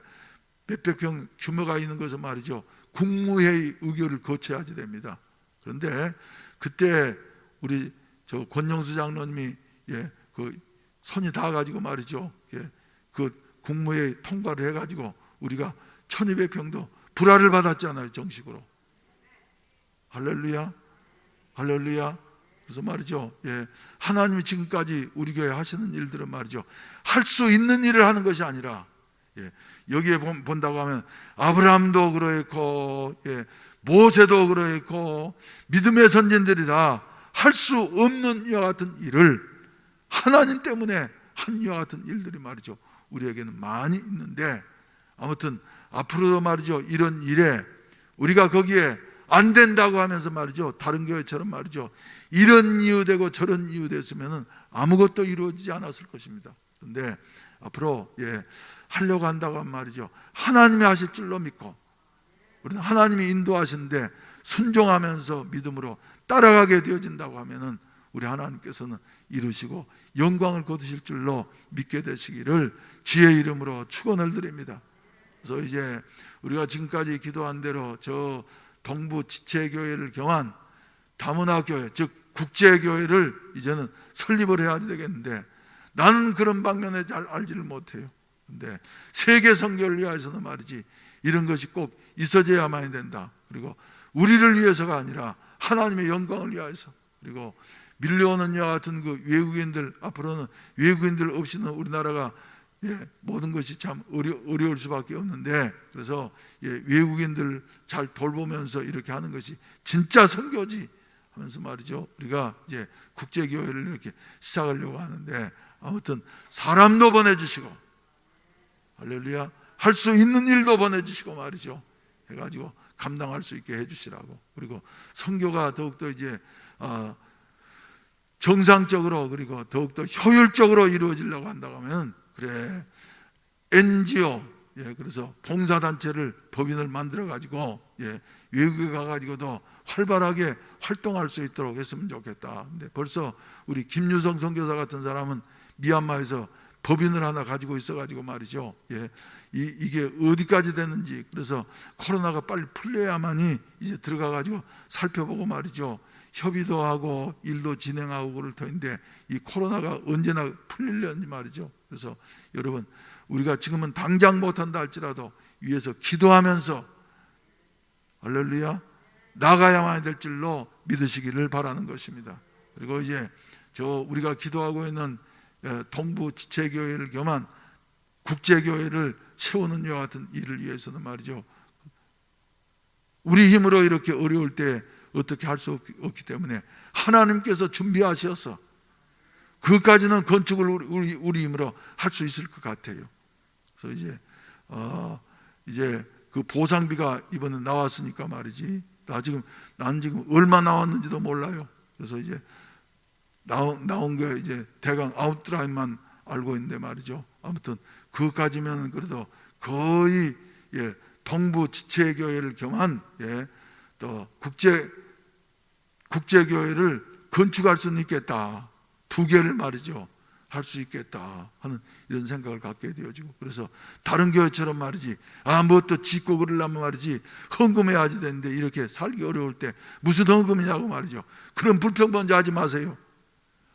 몇백 평 규모가 있는 것은 말이죠, 국무회의 의결을 거쳐야지 됩니다. 그런데 그때 우리 저 권영수 장로님이 그 손이 닿아가지고 말이죠, 그 국무회의 통과를 해가지고 우리가 1200평도 불화를 받았잖아요, 정식으로. 할렐루야, 할렐루야. 그래서 말이죠, 하나님이 지금까지 우리 교회 하시는 일들은 말이죠, 할 수 있는 일을 하는 것이 아니라, 여기에 본다고 하면 아브라함도 그러했고, 모세도 그러했고, 믿음의 선진들이 다 할 수 없는 이와 같은 일을 하나님 때문에 한 이와 같은 일들이 말이죠, 우리에게는 많이 있는데, 아무튼 앞으로도 말이죠, 이런 일에 우리가 거기에 안 된다고 하면서 말이죠, 다른 교회처럼 말이죠, 이런 이유 되고 저런 이유 됐으면 아무것도 이루어지지 않았을 것입니다. 그런데 앞으로 하려고 한다고 하면 말이죠, 하나님이 하실 줄로 믿고 우리는 하나님이 인도하시는데 순종하면서 믿음으로 따라가게 되어진다고 하면은 우리 하나님께서는 이루시고 영광을 거두실 줄로 믿게 되시기를 주의 이름으로 축원을 드립니다. 그래서 이제 우리가 지금까지 기도한 대로 저 동부 지체교회를 겸한 다문화교회, 즉 국제교회를 이제는 설립을 해야 되겠는데 나는 그런 방면에 잘 알지를 못해요. 근데 세계 선교를 위해서는 말이지 이런 것이 꼭 있어져야만 된다. 그리고 우리를 위해서가 아니라 하나님의 영광을 위해서, 그리고 밀려오는 이와 같은 그 외국인들, 앞으로는 외국인들 없이는 우리나라가 모든 것이 참 어려울 수밖에 없는데, 그래서 외국인들 잘 돌보면서 이렇게 하는 것이 진짜 선교지 하면서 말이죠, 우리가 이제 국제교회를 이렇게 시작하려고 하는데, 아무튼 사람도 보내주시고 할렐루야, 할 수 있는 일도 보내주시고 말이죠, 해가지고 감당할 수 있게 해주시라고. 그리고 선교가 더욱더 이제 정상적으로, 그리고 더욱더 효율적으로 이루어지려고 한다고 하면, 그래, NGO, 그래서 봉사단체를 법인을 만들어 가지고 외국에 가가지고도 활발하게 활동할 수 있도록 했으면 좋겠다. 근데 벌써 우리 김유성 선교사 같은 사람은 미얀마에서 법인을 하나 가지고 있어가지고 말이죠, 이게 어디까지 됐는지, 그래서 코로나가 빨리 풀려야만이 이제 들어가가지고 살펴보고 말이죠, 협의도 하고 일도 진행하고 그럴 터인데 이 코로나가 언제나 풀리려는지 말이죠. 그래서 여러분, 우리가 지금은 당장 못한다 할지라도 위에서 기도하면서 할렐루야 나가야만 될 줄로 믿으시기를 바라는 것입니다. 그리고 이제 우리가 기도하고 있는 동부 지체교회를 겸한 국제교회를 세우는 이와 같은 일을 위해서는 말이죠, 우리 힘으로 이렇게 어려울 때 어떻게 할 수 없기 때문에 하나님께서 준비하셔서 그것까지는 건축을 우리 힘으로 할 수 있을 것 같아요. 그래서 이제 그 보상비가 이번에 나왔으니까 말이지, 난 지금 얼마 나왔는지도 몰라요. 그래서 이제 나온 게 이제 대강 아웃라인만 알고 있는데 말이죠, 아무튼 그것까지면 그래도 거의 동부 지체교회를 겸한 또 국제교회를 건축할 수는 있겠다, 2개를 말이죠 할 수 있겠다 하는 이런 생각을 갖게 되어지고, 그래서 다른 교회처럼 말이지 뭐 또 짓고 그러려면 말이지 헌금해야지 되는데 이렇게 살기 어려울 때 무슨 헌금이냐고 말이죠. 그런 불평번지 하지 마세요.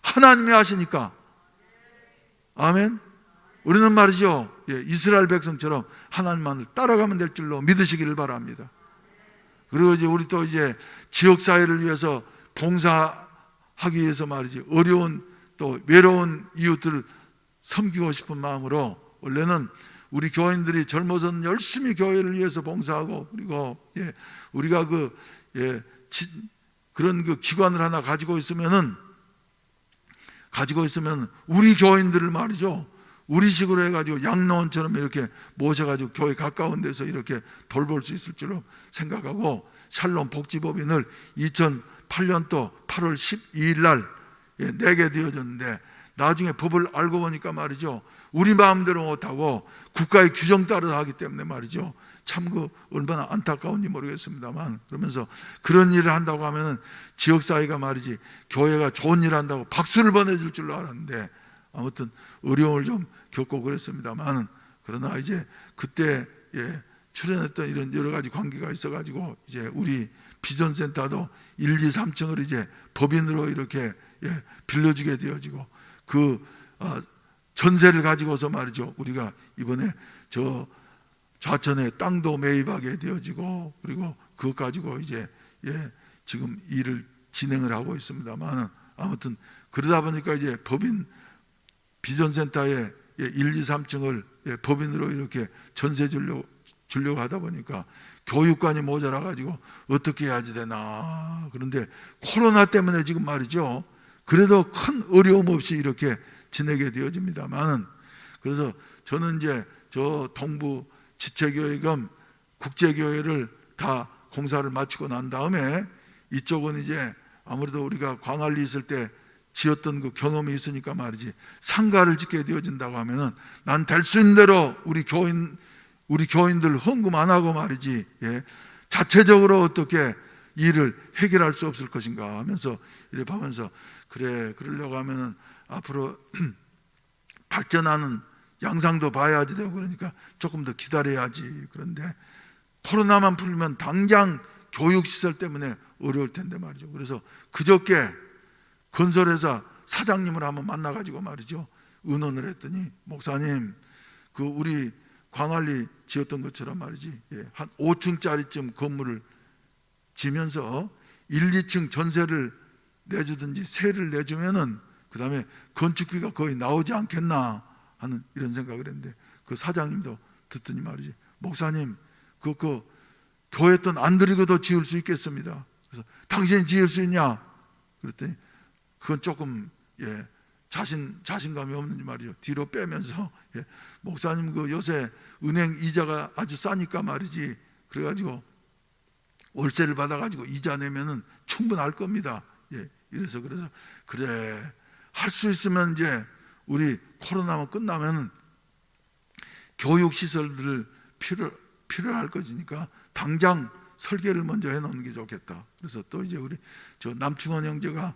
하나님이 하시니까. 아멘. 우리는 말이죠, 이스라엘 백성처럼 하나님만을 따라가면 될 줄로 믿으시기를 바랍니다. 그리고 이제 우리 또 이제 지역사회를 위해서 봉사하기 위해서 말이지 어려운 또 외로운 이웃들을 섬기고 싶은 마음으로, 원래는 우리 교인들이 젊어서는 열심히 교회를 위해서 봉사하고, 그리고 우리가 그런 그 기관을 하나 가지고 있으면 우리 교인들을 말이죠, 우리식으로 해가지고 양로원처럼 이렇게 모셔가지고 교회 가까운 데서 이렇게 돌볼 수 있을 줄로 생각하고, 샬롬 복지법인을 2008년도 8월 12일 날 내게 되어졌는데, 나중에 법을 알고 보니까 말이죠, 우리 마음대로 못하고 국가의 규정 따라 하기 때문에 말이죠, 참 얼마나 안타까운지 모르겠습니다만, 그러면서 그런 일을 한다고 하면 지역사회가 말이지 교회가 좋은 일을 한다고 박수를 보내줄 줄로 알았는데, 아무튼 어려움을 좀 겪고 그랬습니다만, 그러나 이제 그때 출연했던 이런 여러 가지 관계가 있어가지고 이제 우리 비전센터도 1, 2, 3층을 이제 법인으로 이렇게 빌려주게 되어지고, 그 전세를 가지고서 말이죠, 우리가 이번에 저 좌천에 땅도 매입하게 되어지고, 그리고 그것 가지고 이제 지금 일을 진행을 하고 있습니다만, 아무튼 그러다 보니까 이제 법인 비전센터에 1, 2, 3층을 법인으로 이렇게 전세 주려고 하다 보니까 교육관이 모자라 가지고 어떻게 해야지 되나. 그런데 코로나 때문에 지금 말이죠, 그래도 큰 어려움 없이 이렇게 지내게 되어집니다만, 그래서 저는 이제 저 동부 지체교회 겸 국제교회를 다 공사를 마치고 난 다음에 이쪽은 이제 아무래도 우리가 광안리 있을 때 지었던 그 경험이 있으니까 말이지, 상가를 짓게 되어진다고 하면은 난 될 수 있는 대로 우리 교인들 헌금 안 하고 말이지, 자체적으로 어떻게 일을 해결할 수 없을 것인가 하면서 이렇게 보면서, 그래, 그러려고 하면은 앞으로 발전하는 양상도 봐야지 되고, 그러니까 조금 더 기다려야지. 그런데 코로나만 풀리면 당장 교육시설 때문에 어려울 텐데 말이죠. 그래서 그저께 건설회사 사장님을 한번 만나가지고 말이죠, 의논을 했더니, 목사님, 그 우리 광안리 지었던 것처럼 말이지, 한 5층짜리쯤 건물을 지면서 1, 2층 전세를 내주든지 세를 내주면은 그 다음에 건축비가 거의 나오지 않겠나 하는 이런 생각을 했는데, 그 사장님도 듣더니 말이지, 목사님, 그 교회 돈 안 들이고도 지을 수 있겠습니다. 그래서 당신이 지을 수 있냐? 그랬더니 그건 조금 자신감이 없는지 말이죠, 뒤로 빼면서, 목사님, 그 요새 은행 이자가 아주 싸니까 말이지, 그래가지고 월세를 받아가지고 이자 내면은 충분할 겁니다. 그래서 그래, 할 수 있으면 이제 우리 코로나만 끝나면 교육 시설들을 필요할 것이니까 당장 설계를 먼저 해놓는 게 좋겠다. 그래서 또 이제 우리 저 남충원 형제가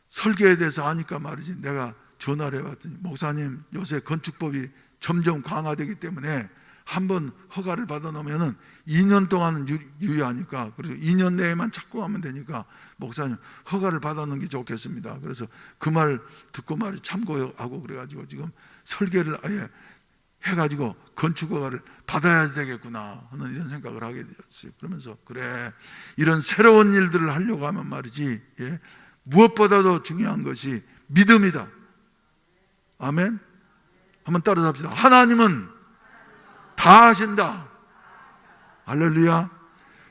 설계에 대해서 아니까 말이지, 내가 전화를 해봤더니, 목사님, 요새 건축법이 점점 강화되기 때문에 한번 허가를 받아 놓으면은 2년 동안은 유효하니까, 그리고 2년 내에만 착공하면 되니까 목사님 허가를 받아 놓는 게 좋겠습니다. 그래서 그 말 듣고 말이 참고하고, 그래가지고 지금 설계를 아예 해가지고 건축 허가를 받아야 되겠구나 하는 이런 생각을 하게 되었어요. 그러면서 그래, 이런 새로운 일들을 하려고 하면 말이지, 무엇보다도 중요한 것이 믿음이다. 아멘. 한번 따라잡시다. 하나님은 다 하신다. 할렐루야.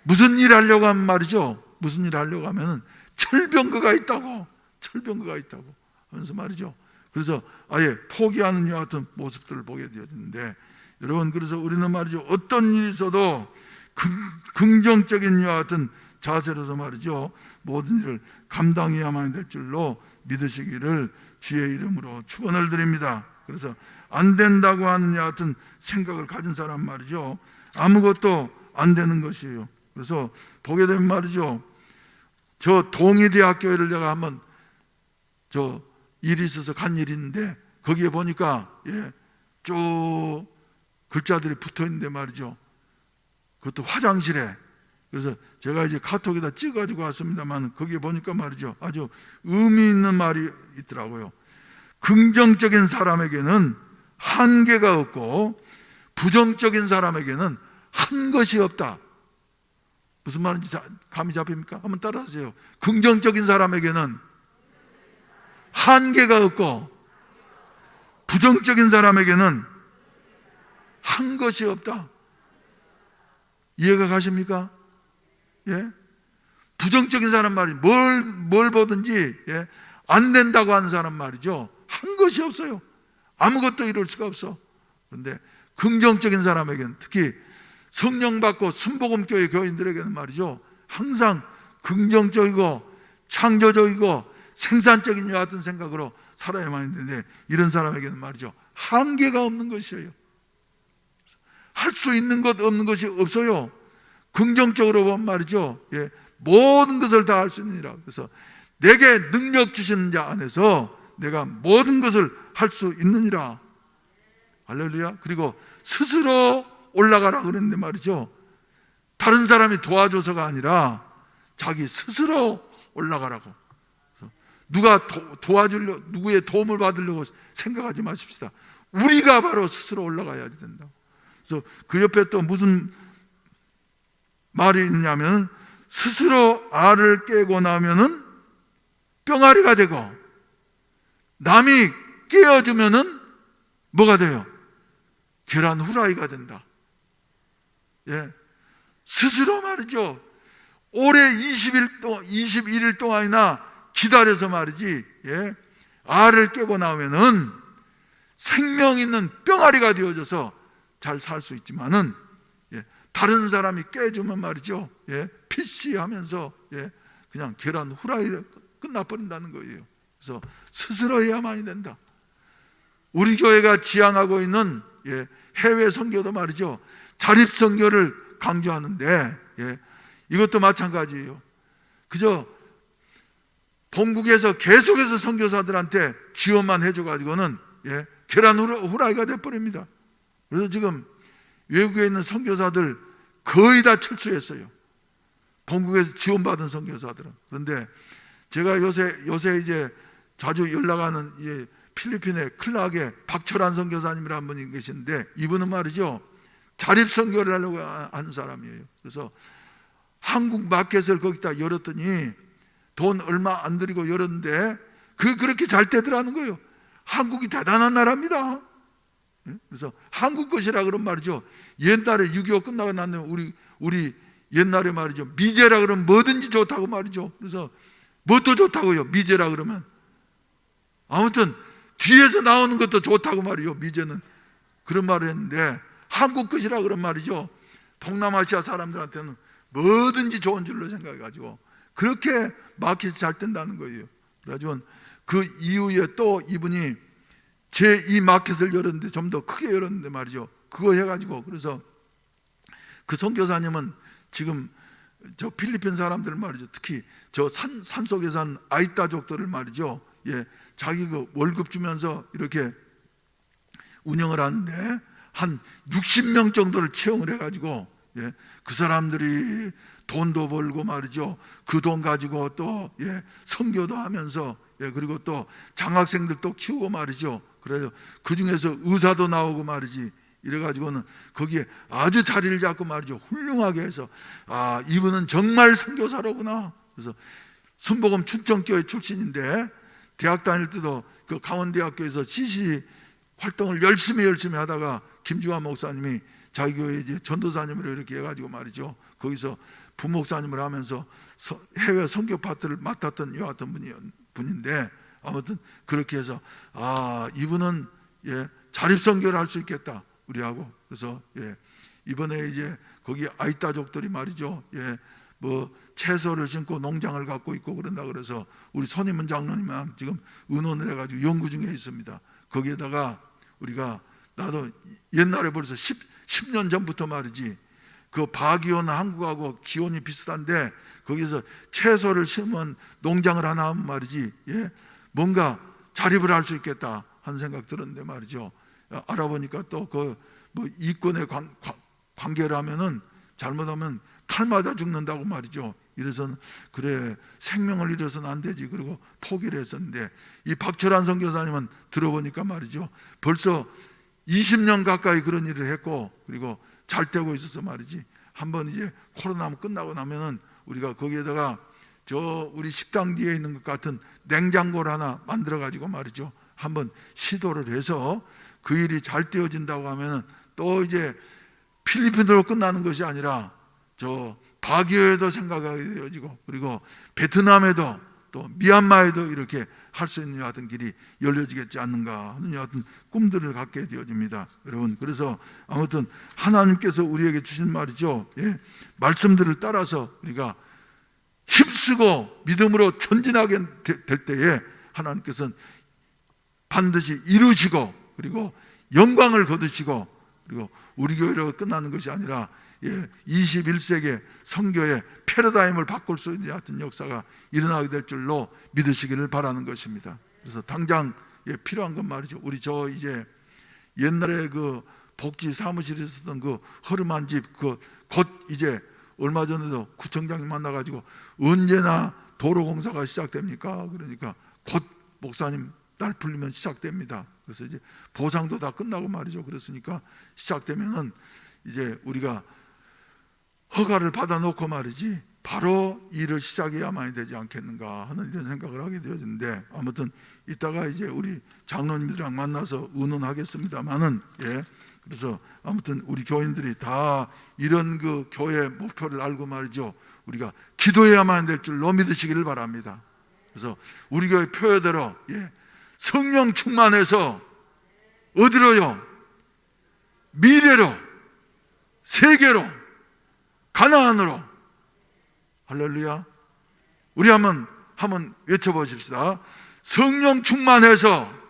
무슨 일 하려고 하면 말이죠, 무슨 일 하려고 하면은 철병거가 있다고 하면서 말이죠. 그래서 아예 포기하는 이와 같은 모습들을 보게 되어지는데, 여러분, 그래서 우리는 말이죠, 어떤 일이 있어도 긍정적인 이와 같은 자세로서 말이죠, 모든 일을 감당해야만 될 줄로 믿으시기를 주의 이름으로 축원을 드립니다. 그래서 안 된다고 하는 이와 같은 생각을 가진 사람 말이죠, 아무것도 안 되는 것이에요. 그래서 보게 되면 말이죠, 저 동의대학교를 내가 한번 일이 있어서 간 일이 있는데, 거기에 보니까 쭉 글자들이 붙어 있는데 말이죠, 그것도 화장실에. 그래서 제가 이제 카톡에다 찍어가지고 왔습니다만, 거기에 보니까 말이죠, 아주 의미 있는 말이 있더라고요. 긍정적인 사람에게는 한계가 없고 부정적인 사람에게는 한 것이 없다. 무슨 말인지 감이 잡힙니까? 한번 따라하세요. 긍정적인 사람에게는 한계가 없고 부정적인 사람에게는 한 것이 없다. 이해가 가십니까? 부정적인 사람 말이 뭘 보든지 안 된다고 하는 사람 말이죠, 한 것이 없어요. 아무것도 이룰 수가 없어. 그런데 긍정적인 사람에게는, 특히 성령 받고 순복음교회 교인들에게는 말이죠, 항상 긍정적이고 창조적이고 생산적인 이와 같은 생각으로 살아야만 하는데, 이런 사람에게는 말이죠, 한계가 없는 것이에요. 할 수 있는 것 없는 것이 없어요. 긍정적으로 보면 말이죠, 모든 것을 다 할 수 있느니라. 그래서 내게 능력 주시는 자 안에서 내가 모든 것을 할 수 있느니라. 할렐루야. 그리고 스스로 올라가라 그랬는데 말이죠, 다른 사람이 도와줘서가 아니라 자기 스스로 올라가라고. 누가 누구의 도움을 받으려고 생각하지 마십시다. 우리가 바로 스스로 올라가야 된다. 그래서 그 옆에 또 무슨 말이 있냐면, 스스로 알을 깨고 나면은 뿅아리가 되고, 남이 깨어주면은 뭐가 돼요? 계란 후라이가 된다. 스스로 말이죠, 올해 21일 동안이나 기다려서 말이지, 알을 깨고 나오면은 생명 있는 뿅아리가 되어져서 잘 살 수 있지만은, 다른 사람이 깨주면 말이죠, 피시하면서 그냥 계란 후라이가 끝나버린다는 거예요. 그래서 스스로 해야만이 된다. 우리 교회가 지향하고 있는 해외 선교도 말이죠, 자립 선교를 강조하는데 이것도 마찬가지예요. 그저 본국에서 계속해서 선교사들한테 지원만 해줘가지고는 계란 후라이가 돼버립니다. 그래서 지금 외국에 있는 선교사들 거의 다 철수했어요. 본국에서 지원받은 선교사들은. 그런데 제가 요새 이제 자주 연락하는 필리핀의 클락의 박철환 선교사님이라는 분이 계시는데, 이분은 말이죠, 자립 선교를 하려고 하는 사람이에요. 그래서 한국 마켓을 거기다 열었더니 돈 얼마 안 들이고 열었는데 그렇게 잘 되더라는 거예요. 한국이 대단한 나라입니다. 그래서 한국 것이라 그런 말이죠. 옛날에 6.25 끝나고 나면 우리 옛날에 말이죠, 미제라 그러면 뭐든지 좋다고 말이죠. 그래서 뭣도 좋다고요, 미제라 그러면. 아무튼 뒤에서 나오는 것도 좋다고 말이요, 미제는. 그런 말을 했는데, 한국 것이라 그런 말이죠, 동남아시아 사람들한테는 뭐든지 좋은 줄로 생각해가지고 그렇게 마켓이 잘 된다는 거예요. 그래가지고 그 이후에 또 이분이 제2 마켓을 열었는데, 좀 더 크게 열었는데 말이죠, 그거 해가지고, 그래서 그 선교사님은 지금 저 필리핀 사람들 말이죠, 특히 저 산속에 산 아이따족들을 말이죠, 자기 그 월급 주면서 이렇게 운영을 하는데 한 60명 정도를 채용을 해가지고 그 사람들이 돈도 벌고 말이죠, 그 돈 가지고 또 선교도 하면서 그리고 또 장학생들도 키우고 말이죠. 그래서 그 중에서 의사도 나오고 말이지. 이래가지고는 거기에 아주 자리를 잡고 말이죠, 훌륭하게 해서, 아, 이분은 정말 선교사로구나. 그래서 순복음 춘천교회 출신인데 대학 다닐 때도 그 강원대학교에서 CC 활동을 열심히 하다가 김주환 목사님이 자기 교회 이제 전도사님으로 이렇게 해가지고 말이죠, 거기서 부목사님을 하면서 해외 선교 파트를 맡았던 이와 같은 분인데, 아무튼 그렇게 해서, 아, 이분은 자립 선교를 할 수 있겠다 우리하고. 그래서 이번에 이제 거기 아이따족들이 말이죠, 뭐 채소를 심고 농장을 갖고 있고 그런다 그래서 우리 손임은 장로님만 지금 의논을 해가지고 연구 중에 있습니다. 거기에다가 우리가, 나도 옛날에 벌써 10년 전부터 말이지, 그 바기온 한국하고 기온이 비슷한데 거기서 채소를 심은 농장을 하나 하면 말이지, 뭔가 자립을 할 수 있겠다 하는 생각 들었는데 말이죠, 알아보니까 또 그 뭐 이권의 관계를 하면은 잘못하면 칼 맞아 죽는다고 말이죠. 이래서는 그래, 생명을 잃어서는 안 되지. 그리고 포기를 했었는데, 이 박철환 선교사님은 들어보니까 말이죠, 벌써 20년 가까이 그런 일을 했고, 그리고 잘 되고 있어서 말이지, 한번 이제 코로나 끝나고 나면은 우리가 거기에다가 저 우리 식당 뒤에 있는 것 같은 냉장고를 하나 만들어 가지고 말이죠, 한번 시도를 해서 그 일이 잘 되어진다고 하면은 또 이제 필리핀으로 끝나는 것이 아니라 저 바기오에도 생각하게 되어지고, 그리고 베트남에도 또 미얀마에도 이렇게 할 수 있는 여하튼 길이 열려지겠지 않는가 하는 여하튼 꿈들을 갖게 되어집니다, 여러분. 그래서 아무튼 하나님께서 우리에게 주신 말이죠, 말씀들을 따라서 우리가 힘쓰고 믿음으로 전진하게 될 때에 하나님께서는 반드시 이루시고, 그리고 영광을 거두시고, 그리고 우리 교회로 끝나는 것이 아니라 21세기 선교의 패러다임을 바꿀 수 있는 같은 역사가 일어나게 될 줄로 믿으시기를 바라는 것입니다. 그래서 당장 필요한 건 말이죠, 우리 저 이제 옛날에 그 복지 사무실에 있었던 그 허름한 집, 그 곧 이제 얼마 전에도 구청장이 만나가지고 언제나 도로공사가 시작됩니까? 그러니까 곧 목사님 날 풀리면 시작됩니다. 그래서 이제 보상도 다 끝나고 말이죠. 그랬으니까 시작되면은 이제 우리가 허가를 받아놓고 말이지 바로 일을 시작해야만이 되지 않겠는가 하는 이런 생각을 하게 되어지는데, 아무튼 이따가 이제 우리 장로님들이랑 만나서 의논하겠습니다만은, 그래서 아무튼 우리 교인들이 다 이런 그 교회 목표를 알고 말이죠, 우리가 기도해야만 될 줄로 믿으시기를 바랍니다. 그래서 우리 교회 표어대로 성령 충만해서 어디로요? 미래로, 세계로, 가나안으로. 할렐루야. 우리 한번 한번 외쳐보십시다. 성령 충만해서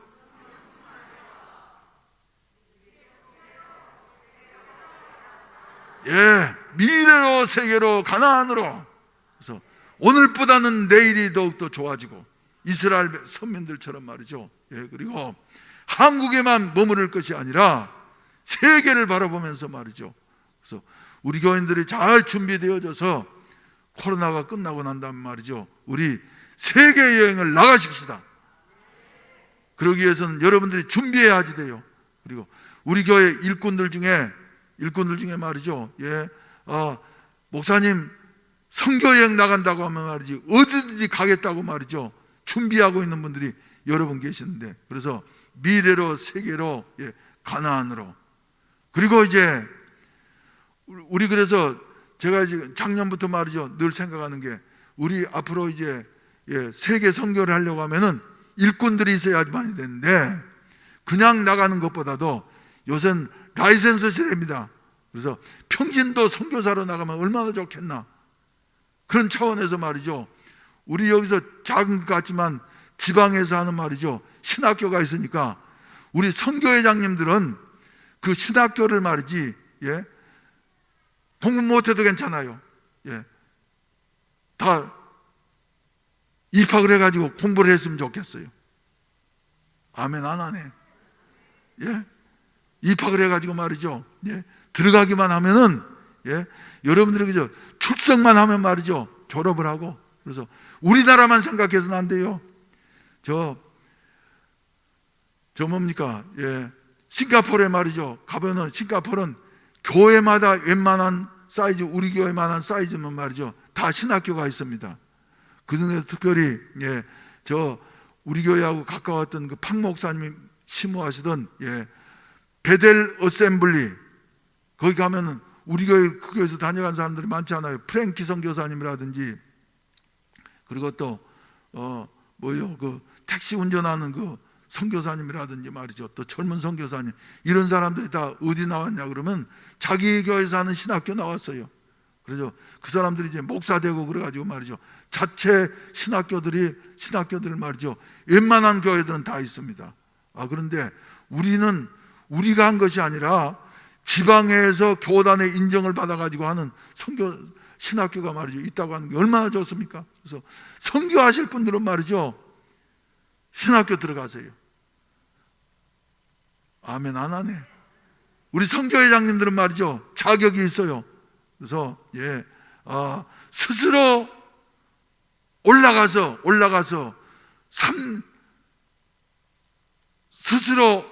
미래로 세계로 가나안으로. 그래서 오늘보다는 내일이 더욱더 좋아지고 이스라엘 선민들처럼 말이죠. 그리고 한국에만 머무를 것이 아니라 세계를 바라보면서 말이죠. 그래서 우리 교인들이 잘 준비되어져서 코로나가 끝나고 난 다음 말이죠, 우리 세계 여행을 나가십시다. 그러기 위해서는 여러분들이 준비해야 하지 돼요. 그리고 우리 교회 일꾼들 중에 말이죠, 목사님 선교 여행 나간다고 하면 말이지 어디든지 가겠다고 말이죠, 준비하고 있는 분들이 여러 분 계시는데, 그래서 미래로 세계로, 가나안으로. 그리고 이제 우리 그래서 제가 지금 작년부터 말이죠, 늘 생각하는 게, 우리 앞으로 이제 세계 선교를 하려고 하면은 일꾼들이 있어야지만 되는데, 그냥 나가는 것보다도 요새는 라이센스 시대입니다. 그래서 평신도 선교사로 나가면 얼마나 좋겠나, 그런 차원에서 말이죠, 우리 여기서 작은 것 같지만 지방에서 하는 말이죠, 신학교가 있으니까 우리 선교회장님들은 그 신학교를 말이지, 공부 못해도 괜찮아요. 다 입학을 해가지고 공부를 했으면 좋겠어요. 아멘 안 하네. 입학을 해가지고 말이죠, 들어가기만 하면은, 여러분들이 그저 출석만 하면 말이죠, 졸업을 하고. 그래서 우리나라만 생각해서는 안 돼요. 저 뭡니까? 싱가포르에 말이죠, 가보면 싱가포르는 교회마다 웬만한 사이즈, 우리 교회만한 사이즈면 말이죠, 다 신학교가 있습니다. 그 중에서 특별히 저 우리 교회하고 가까웠던 그 팍 목사님이 심호하시던 베델 어셈블리, 거기 가면은 우리 교회 그 교회에서 다녀간 사람들이 많잖아요. 프랭키 선교사님이라든지, 그리고 또 그 택시 운전하는 그 선교사님이라든지 말이죠, 또 젊은 선교사님, 이런 사람들이 다 어디 나왔냐 그러면 자기 교회에서 하는 신학교 나왔어요. 그래서 그 사람들이 이제 목사 되고 그래가지고 말이죠, 자체 신학교들을 말이죠, 웬만한 교회들은 다 있습니다. 그런데 우리는 우리가 한 것이 아니라 지방에서 교단의 인정을 받아가지고 하는 선교 신학교가 말이죠, 있다고 하는 게 얼마나 좋습니까? 그래서 선교하실 분들은 말이죠, 신학교 들어가세요. 아멘 안 하네. 우리 선교회장님들은 말이죠, 자격이 있어요. 그래서 스스로 올라가서 스스로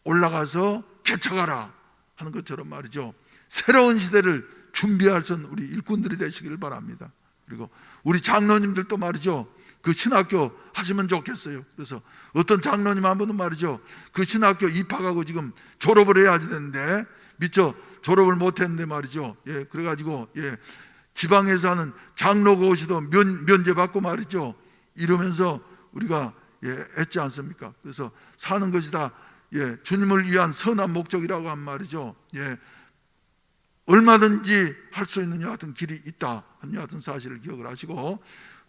올라가서 개척하라 하는 것처럼 말이죠, 새로운 시대를 준비할 수 있는 우리 일꾼들이 되시기를 바랍니다. 그리고 우리 장로님들도 말이죠, 그 신학교 하시면 좋겠어요. 그래서 어떤 장로님 한 분은 말이죠, 그 신학교 입학하고 지금 졸업을 해야 되는데 미처 졸업을 못했는데 말이죠, 그래가지고 지방에서 하는 장로가 오시도 면제받고 말이죠, 이러면서 우리가 했지 않습니까? 그래서 사는 것이 다 주님을 위한 선한 목적이라고 한 말이죠. 얼마든지 할 수 있는 여하튼 길이 있다 하는 여하튼 사실을 기억을 하시고,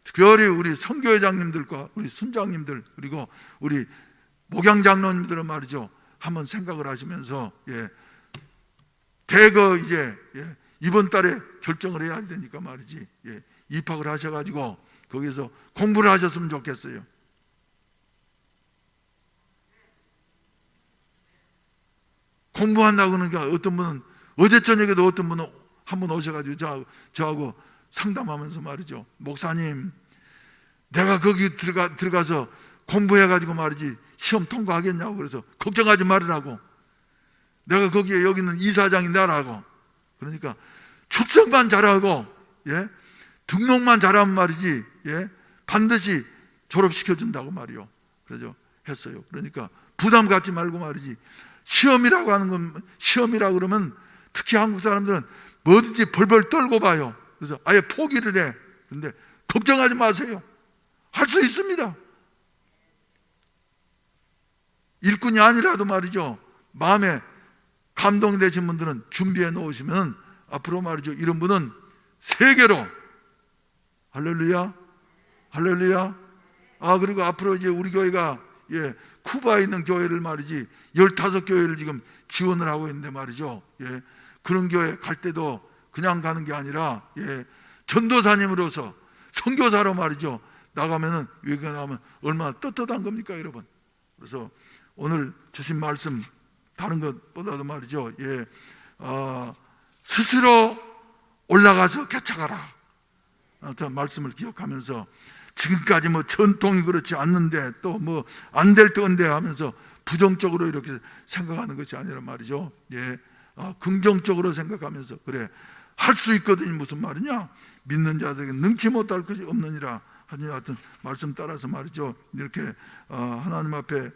특별히 우리 선교회장님들과 우리 순장님들, 그리고 우리 목양장로님들은 말이죠, 한번 생각을 하시면서 대거 이제 이번 달에 결정을 해야 되니까 말이지, 입학을 하셔가지고 거기서 공부를 하셨으면 좋겠어요. 공부한다고 그러니까 어떤 분은 어제 저녁에도 어떤 분은 한 분 오셔가지고 저하고 상담하면서 말이죠, 목사님 내가 거기 들어가서 공부해가지고 말이지 시험 통과하겠냐고. 그래서 걱정하지 말으라고, 내가 거기에 여기는 이사장이 나라고. 그러니까 출석만 잘하고 등록만 잘하면 말이지 반드시 졸업시켜준다고 말이요. 그래서 했어요. 그러니까 부담 갖지 말고 말이지, 시험이라고 하는 건, 시험이라고 그러면 특히 한국 사람들은 뭐든지 벌벌 떨고 봐요. 그래서 아예 포기를 해. 그런데 걱정하지 마세요. 할 수 있습니다. 일꾼이 아니라도 말이죠, 마음에 감동되신 분들은 준비해 놓으시면 앞으로 말이죠, 이런 분은 세계로, 할렐루야, 할렐루야. 그리고 앞으로 이제 우리 교회가 쿠바에 있는 교회를 말이지 15교회를 지금 지원을 하고 있는데 말이죠. 그런 교회 갈 때도 그냥 가는 게 아니라 전도사님으로서 선교사로 말이죠. 나가면은 외국에 나가면 얼마나 떳떳한 겁니까, 여러분? 그래서 오늘 주신 말씀 다른 것보다도 말이죠. 스스로 올라가서 개척하라. 말씀을 기억하면서 지금까지 뭐 전통이 그렇지 않는데 또 뭐 안 될 때인데 하면서 부정적으로 이렇게 생각하는 것이 아니라 말이죠. 긍정적으로 생각하면서 그래 할 수 있거든요. 무슨 말이냐? 믿는 자들에게 능치 못할 것이 없느니라. 하여튼 말씀 따라서 말이죠. 이렇게 하나님 앞에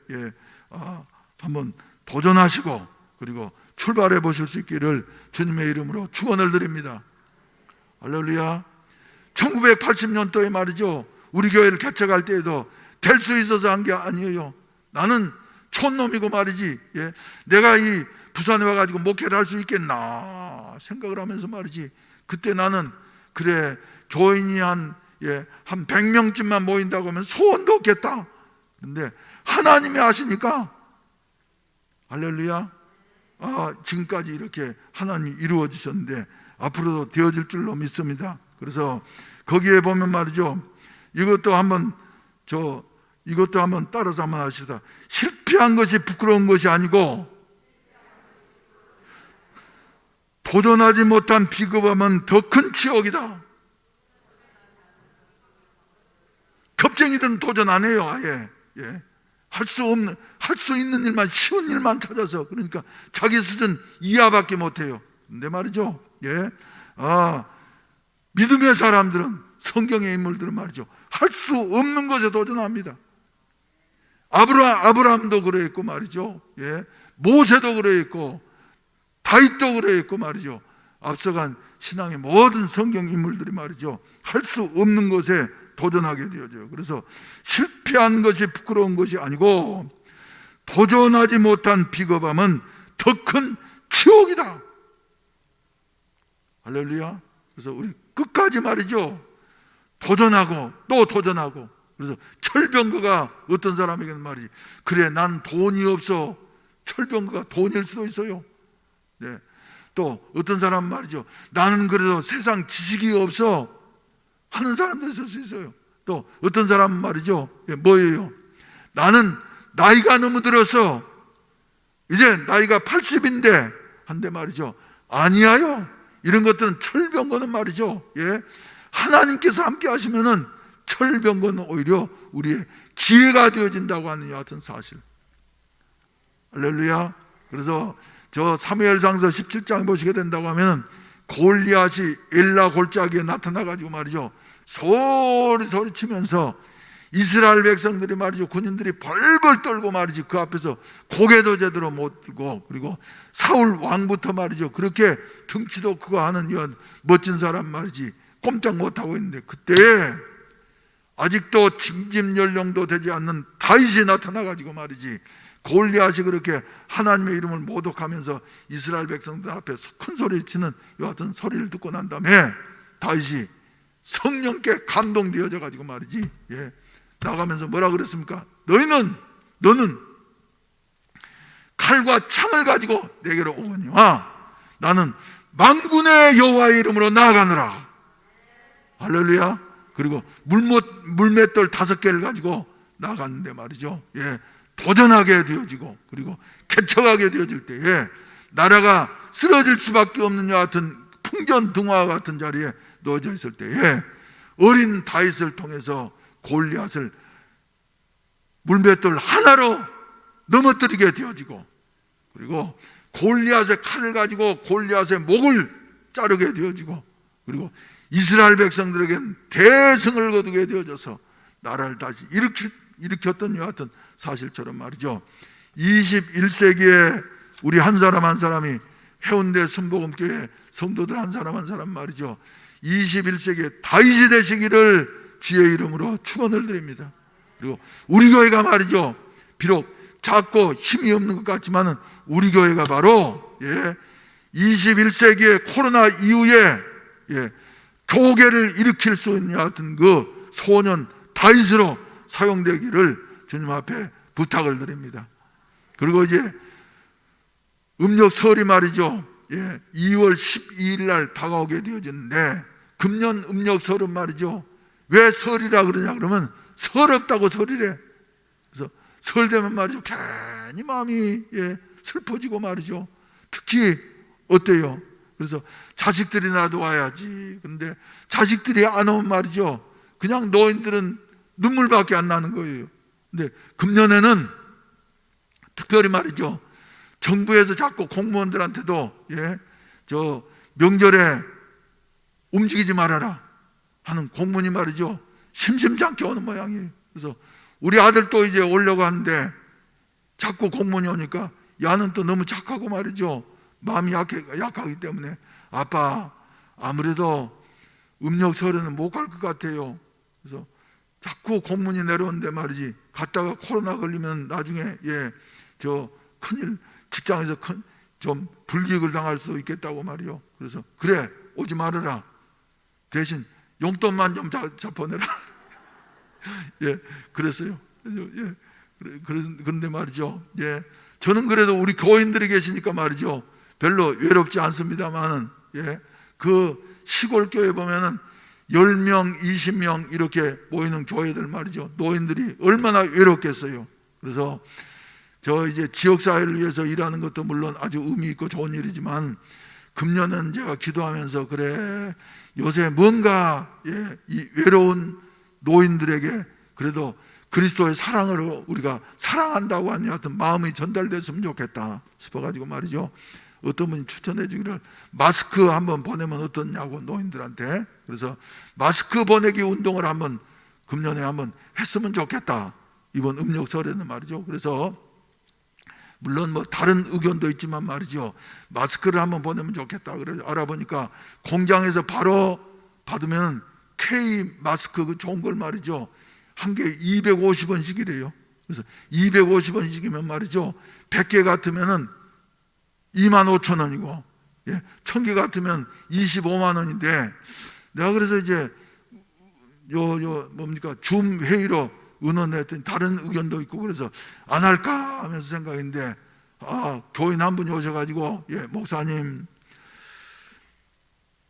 한번 도전하시고 그리고 출발해 보실 수 있기를 주님의 이름으로 축원을 드립니다. 할렐루야. 1980년도에 말이죠. 우리 교회를 개척할 때에도 될 수 있어서 한 게 아니에요. 나는 촌놈이고 말이지. 내가 이 부산에 와가지고 목회를 할 수 있겠나 생각을 하면서 말이지. 그때 나는 그래 교인이 한 100명쯤만 모인다고 하면 소원도 없겠다. 그런데 하나님이 하시니까 할렐루야. 지금까지 이렇게 하나님이 이루어 주셨는데 앞으로도 되어질 줄로 믿습니다. 그래서 거기에 보면 말이죠. 이것도 한번 따라서 한번 하시다. 실패한 것이 부끄러운 것이 아니고 도전하지 못한 비겁함은 더 큰 치욕이다. 겁쟁이들은 도전 안 해요. 아예 할 수 있는 일만, 쉬운 일만 찾아서, 그러니까 자기 수준 이하밖에 못해요. 근데 말이죠. 믿음의 사람들은, 성경의 인물들은 말이죠, 할 수 없는 것에 도전합니다. 아브라함도 그랬고 말이죠. 모세도 그랬고 다윗도 그랬고 말이죠. 앞서간 신앙의 모든 성경 인물들이 말이죠, 할 수 없는 것에 도전하게 되어져요. 그래서 실패한 것이 부끄러운 것이 아니고 도전하지 못한 비겁함은 더 큰 치욕이다. 할렐루야. 그래서 우리 끝까지 말이죠, 도전하고 또 도전하고. 그래서 철병거가 어떤 사람에게는 말이지, 그래 난 돈이 없어. 철병거가 돈일 수도 있어요. 또 어떤 사람은 말이죠, 나는 그래도 세상 지식이 없어 하는 사람도 있을 수 있어요. 또 어떤 사람은 말이죠, 뭐예요? 나는 나이가 너무 들어서 이제 나이가 80인데 한데 말이죠. 아니야요. 이런 것들은 철병거는 말이죠. 하나님께서 함께 하시면은 철병거는 오히려 우리의 기회가 되어진다고 하는 여하튼 사실. 할렐루야. 그래서 저 사무엘상서 17장 보시게 된다고 하면 골리앗이 엘라 골짜기에 나타나가지고 말이죠, 소리치면서 이스라엘 백성들이 말이죠, 군인들이 벌벌 떨고 말이지 그 앞에서 고개도 제대로 못 들고, 그리고 사울 왕부터 말이죠, 그렇게 등치도 크고 하는 이런 멋진 사람 말이지 꼼짝 못하고 있는데, 그때 아직도 징집 연령도 되지 않는 다윗이 나타나가지고 말이지 골리앗이 그렇게 하나님의 이름을 모독하면서 이스라엘 백성들 앞에 큰 소리 치는 여하튼 소리를 듣고 난 다음에 다윗이 성령께 감동되어져 가지고 말이지 나가면서 뭐라 그랬습니까? 너는 칼과 창을 가지고 내게로 오거니와 나는 만군의 여호와의 이름으로 나아가느라. 할렐루야. 그리고 물맷돌 5개를 가지고 나갔는데 말이죠, 도전하게 되어지고 그리고 개척하게 되어질 때에 나라가 쓰러질 수밖에 없는 여하튼 풍전등화 같은 자리에 놓여져 있을 때에 어린 다윗을 통해서 골리앗을 물맷돌 하나로 넘어뜨리게 되어지고, 그리고 골리앗의 칼을 가지고 골리앗의 목을 자르게 되어지고, 그리고 이스라엘 백성들에겐 대승을 거두게 되어져서 나라를 다시 일으켰던 여하튼 사실처럼 말이죠, 21세기에 우리 한 사람 한 사람이 해운대 순복음교회 성도들 한 사람 한 사람 말이죠, 21세기에 다윗이 되시기를 주의 이름으로 축원을 드립니다. 그리고 우리 교회가 말이죠, 비록 작고 힘이 없는 것 같지만은 우리 교회가 바로 21세기의 코로나 이후에 교계를 일으킬 수 있는 여하튼 그 소년 다윗으로 사용되기를 주님 앞에 부탁을 드립니다. 그리고 이제 음력설이 말이죠. 2월 12일 날 다가오게 되어졌는데, 금년 음력설은 말이죠. 왜 설이라 그러냐 그러면 서럽다고 설이래. 그래서 설 되면 말이죠, 괜히 마음이 슬퍼지고 말이죠. 특히 어때요? 그래서 자식들이 나도 와야지. 그런데 자식들이 안 오면 말이죠, 그냥 노인들은 눈물밖에 안 나는 거예요. 근데 금년에는 특별히 말이죠, 정부에서 자꾸 공무원들한테도 저 명절에 움직이지 말아라 하는 공문이 말이죠, 심심찮게 오는 모양이에요. 그래서 우리 아들도 이제 오려고 하는데 자꾸 공문이 오니까 야는 또 너무 착하고 말이죠, 마음이 약하기 때문에 아빠 아무래도 음력설에는 못 갈 것 같아요. 그래서 자꾸 공문이 내려오는데 말이지, 갔다가 코로나 걸리면 나중에 저 큰일, 직장에서 좀 불이익을 당할 수 있겠다고 말이요. 그래서 그래 오지 말아라, 대신 용돈만 좀 잡아내라. 그랬어요. 그런데 말이죠, 저는 그래도 우리 교인들이 계시니까 말이죠, 별로 외롭지 않습니다만은, 그 시골 교회 보면은 10명, 20명 이렇게 모이는 교회들 말이죠, 노인들이 얼마나 외롭겠어요. 그래서 저 이제 지역사회를 위해서 일하는 것도 물론 아주 의미 있고 좋은 일이지만, 금년은 제가 기도하면서 그래, 요새 뭔가 이 외로운 노인들에게 그래도 그리스도의 사랑으로 우리가 사랑한다고 하는 하여튼 마음이 전달됐으면 좋겠다 싶어가지고 말이죠, 어떤 분이 추천해 주기를 마스크 한번 보내면 어떻냐고, 노인들한테. 그래서 마스크 보내기 운동을 한번 금년에 한번 했으면 좋겠다, 이번 음력설에는 말이죠. 그래서 물론 뭐 다른 의견도 있지만 말이죠, 마스크를 한번 보내면 좋겠다. 그래서 알아보니까 공장에서 바로 받으면 K 마스크 그 좋은 걸 말이죠, 한 개에 250원씩이래요. 그래서 250원씩이면 말이죠, 100개 같으면은 25,000원이고 1000개 같으면 25만 원인데, 내가 그래서 이제 뭡니까 줌 회의로 의논했더니 다른 의견도 있고, 그래서 안 할까 하면서 생각했는데, 교인 한 분이 오셔가지고 목사님,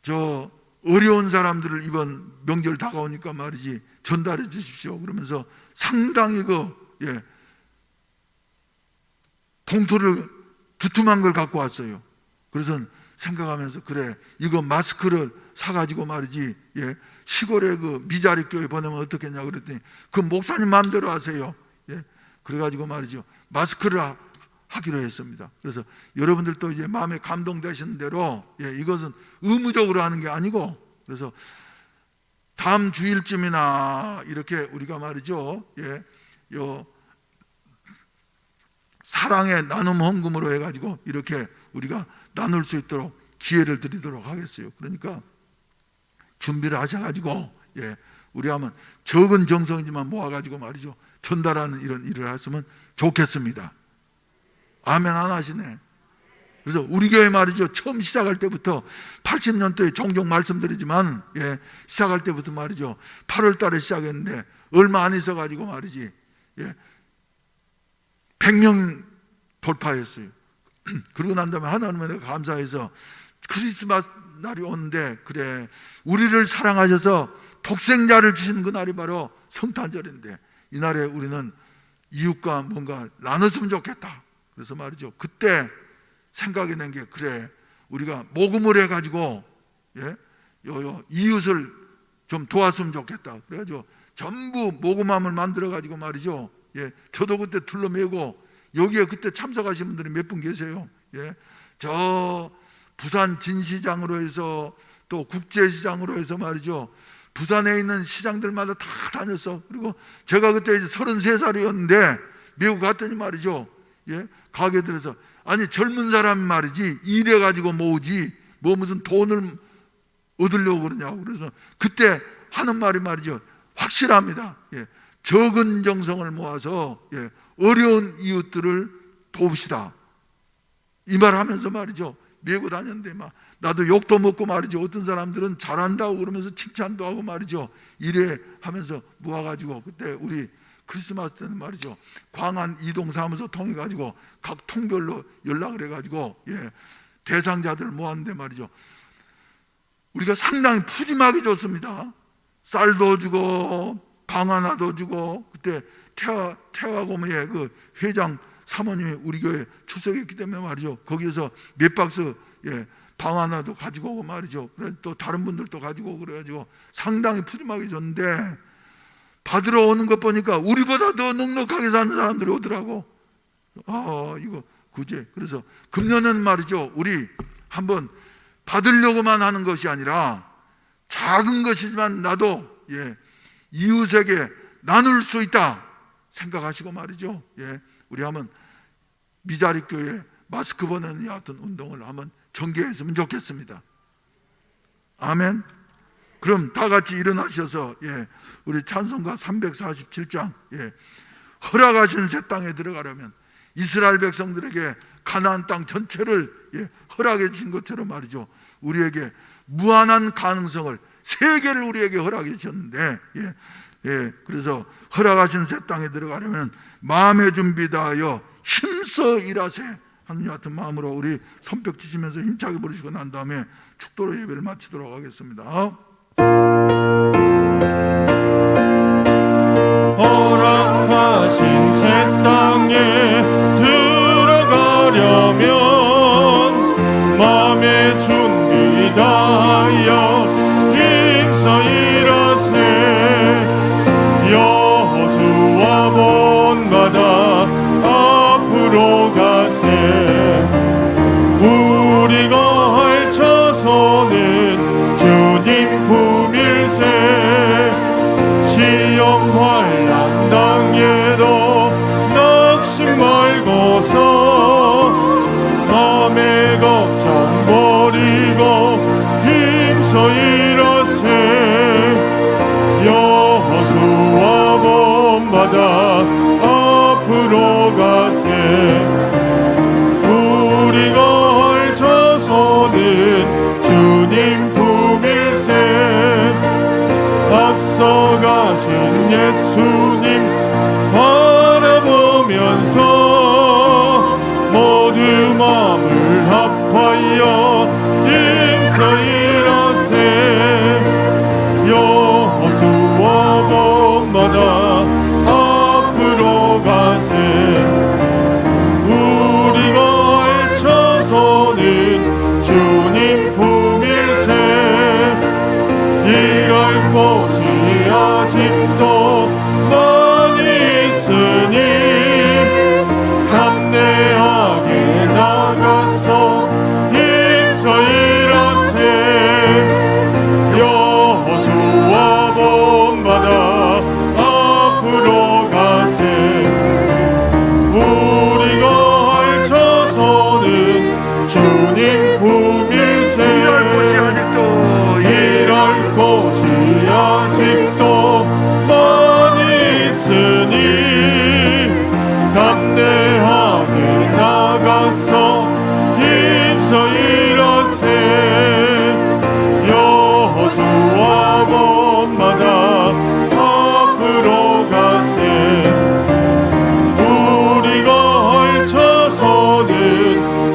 저 어려운 사람들을 이번 명절 다가오니까 말이지 전달해 주십시오 그러면서 상당히 봉투를 두툼한 걸 갖고 왔어요. 그래서 생각하면서 그래, 이거 마스크를 사가지고 말이지 시골에 그 미자리 교회 보내면 어떻겠냐 그랬더니 그 목사님 마음대로 하세요. 그래가지고 말이죠, 마스크를 하기로 했습니다. 그래서 여러분들도 이제 마음에 감동되시는 대로 이것은 의무적으로 하는 게 아니고, 그래서 다음 주일쯤이나 이렇게 우리가 말이죠, 요 사랑의 나눔 헌금으로 해가지고 이렇게 우리가 나눌 수 있도록 기회를 드리도록 하겠어요. 그러니까 준비를 하셔가지고 우리 한번 적은 정성이지만 모아가지고 말이죠, 전달하는 이런 일을 했으면 좋겠습니다. 아멘 안 하시네. 그래서 우리 교회 말이죠, 처음 시작할 때부터 80년도에 종종 말씀드리지만 시작할 때부터 말이죠, 8월 달에 시작했는데 얼마 안 있어가지고 말이지 100명 돌파했어요. 그러고 난 다음에 하나님에 내가 감사해서 크리스마스 날이 오는데, 그래 우리를 사랑하셔서 독생자를 주시는 그 날이 바로 성탄절인데, 이 날에 우리는 이웃과 뭔가 나눴으면 좋겠다. 그래서 말이죠, 그때 생각이 난 게, 그래 우리가 모금을 해가지고 이웃을 좀 도왔으면 좋겠다. 그래가지고 전부 모금함을 만들어가지고 말이죠, 저도 그때 둘러매고, 여기에 그때 참석하신 분들이 몇 분 계세요. 저 부산 진시장으로 해서 또 국제시장으로 해서 말이죠, 부산에 있는 시장들마다 다 다녔어. 그리고 제가 그때 이제 33살이었는데 미국 갔더니 말이죠, 가게들에서 아니 젊은 사람이 말이지 일해가지고 모으지 뭐 무슨 돈을 얻으려고 그러냐고. 그래서 그때 하는 말이 말이죠, 확실합니다. 적은 정성을 모아서 어려운 이웃들을 도웁시다, 이 말 하면서 말이죠, 메고 다녔는데 막 나도 욕도 먹고 말이죠. 어떤 사람들은 잘한다고 그러면서 칭찬도 하고 말이죠. 이래 하면서 모아가지고 그때 우리 크리스마스 때는 말이죠. 광안 이동사무소 통해가지고 각 통별로 연락을 해가지고 대상자들 모았는데 말이죠. 우리가 상당히 푸짐하게 줬습니다. 쌀도 주고 방 하나도 주고 그때 태화고모의 그 회장 사모님이 우리 교회 출석했기 때문에 말이죠. 거기에서 몇 박스 방 하나도 가지고 오고 말이죠. 그래 또 다른 분들도 가지고 오고 그래가지고 상당히 푸짐하게 줬는데 받으러 오는 것 보니까 우리보다 더 넉넉하게 사는 사람들이 오더라고. 이거 구제. 그래서 금년은 말이죠. 우리 한번 받으려고만 하는 것이 아니라 작은 것이지만 나도 이웃에게 나눌 수 있다 생각하시고 말이죠. 우리 한번 미자립 교회 마스크 벗는 여하튼 운동을 한번 전개했으면 좋겠습니다. 아멘. 그럼 다 같이 일어나셔서 우리 찬송가 347장 허락하신 새 땅에 들어가려면 이스라엘 백성들에게 가나안 땅 전체를 허락해 주신 것처럼 말이죠. 우리에게 무한한 가능성을 세계를 우리에게 허락해 주셨는데 그래서 허락하신 새 땅에 들어가려면 마음의 준비 다하여 힘써 일하세 하는 같은 마음으로 우리 손뼉 치시면서 힘차게 부르시고 난 다음에 축도로 예배를 마치도록 하겠습니다. 허락하신 새 땅에 들어가려면 마음의 준비 다하여 힘써 일하세 여호수아 본받아 앞으로 가세 우리가 할 처소는 주님 품일세 시험 환난 당에도 낙심 말고서 남의 걱정 버리고 힘써 일하세 여호수아 본받아 앞으로 가세 우리가 할 처소는 주님 품일세 앞서가신 예수님 바라보면서 모두 마음을 합하여 힘써 일하세 여호수아 본받아 앞으로 가세 우리가 할 처소는 주님 품일세 일할 곳이 아직도 많이 있으니 담대하게 나가서 힘써 일하세 여호수아 본받아 앞으로 가세 우리가 할 처소는 주님 품일세 일할 곳이 아직도 많이 있으니 담대하게 나가서 힘써 일하세 여호수아 본받아 앞으로 가세 우리가 할 처소는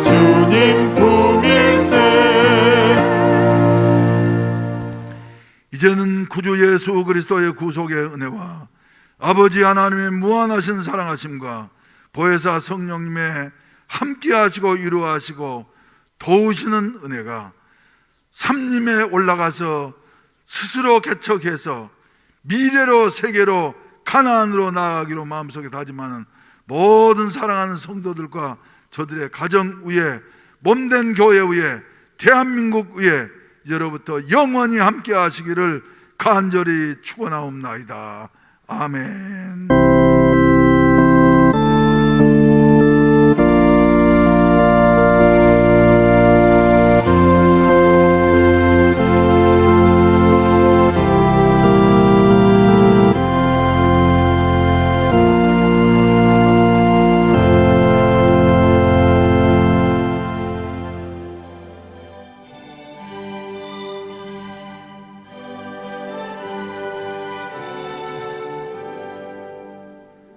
주님 품일세 이제는 구주 예수 그리스도의 구속의 은혜와 아버지 하나님의 무한하신 사랑하심과 보혜사 성령님의 함께하시고 이루하시고 도우시는 은혜가 삼림에 올라가서 스스로 개척해서 미래로 세계로 가나안으로 나아가기로 마음속에 다짐하는 모든 사랑하는 성도들과 저들의 가정 위에 몸된 교회 위에 대한민국 위에 이제로부터 영원히 함께 하시기를 간절히 축원하옵나이다. 아멘.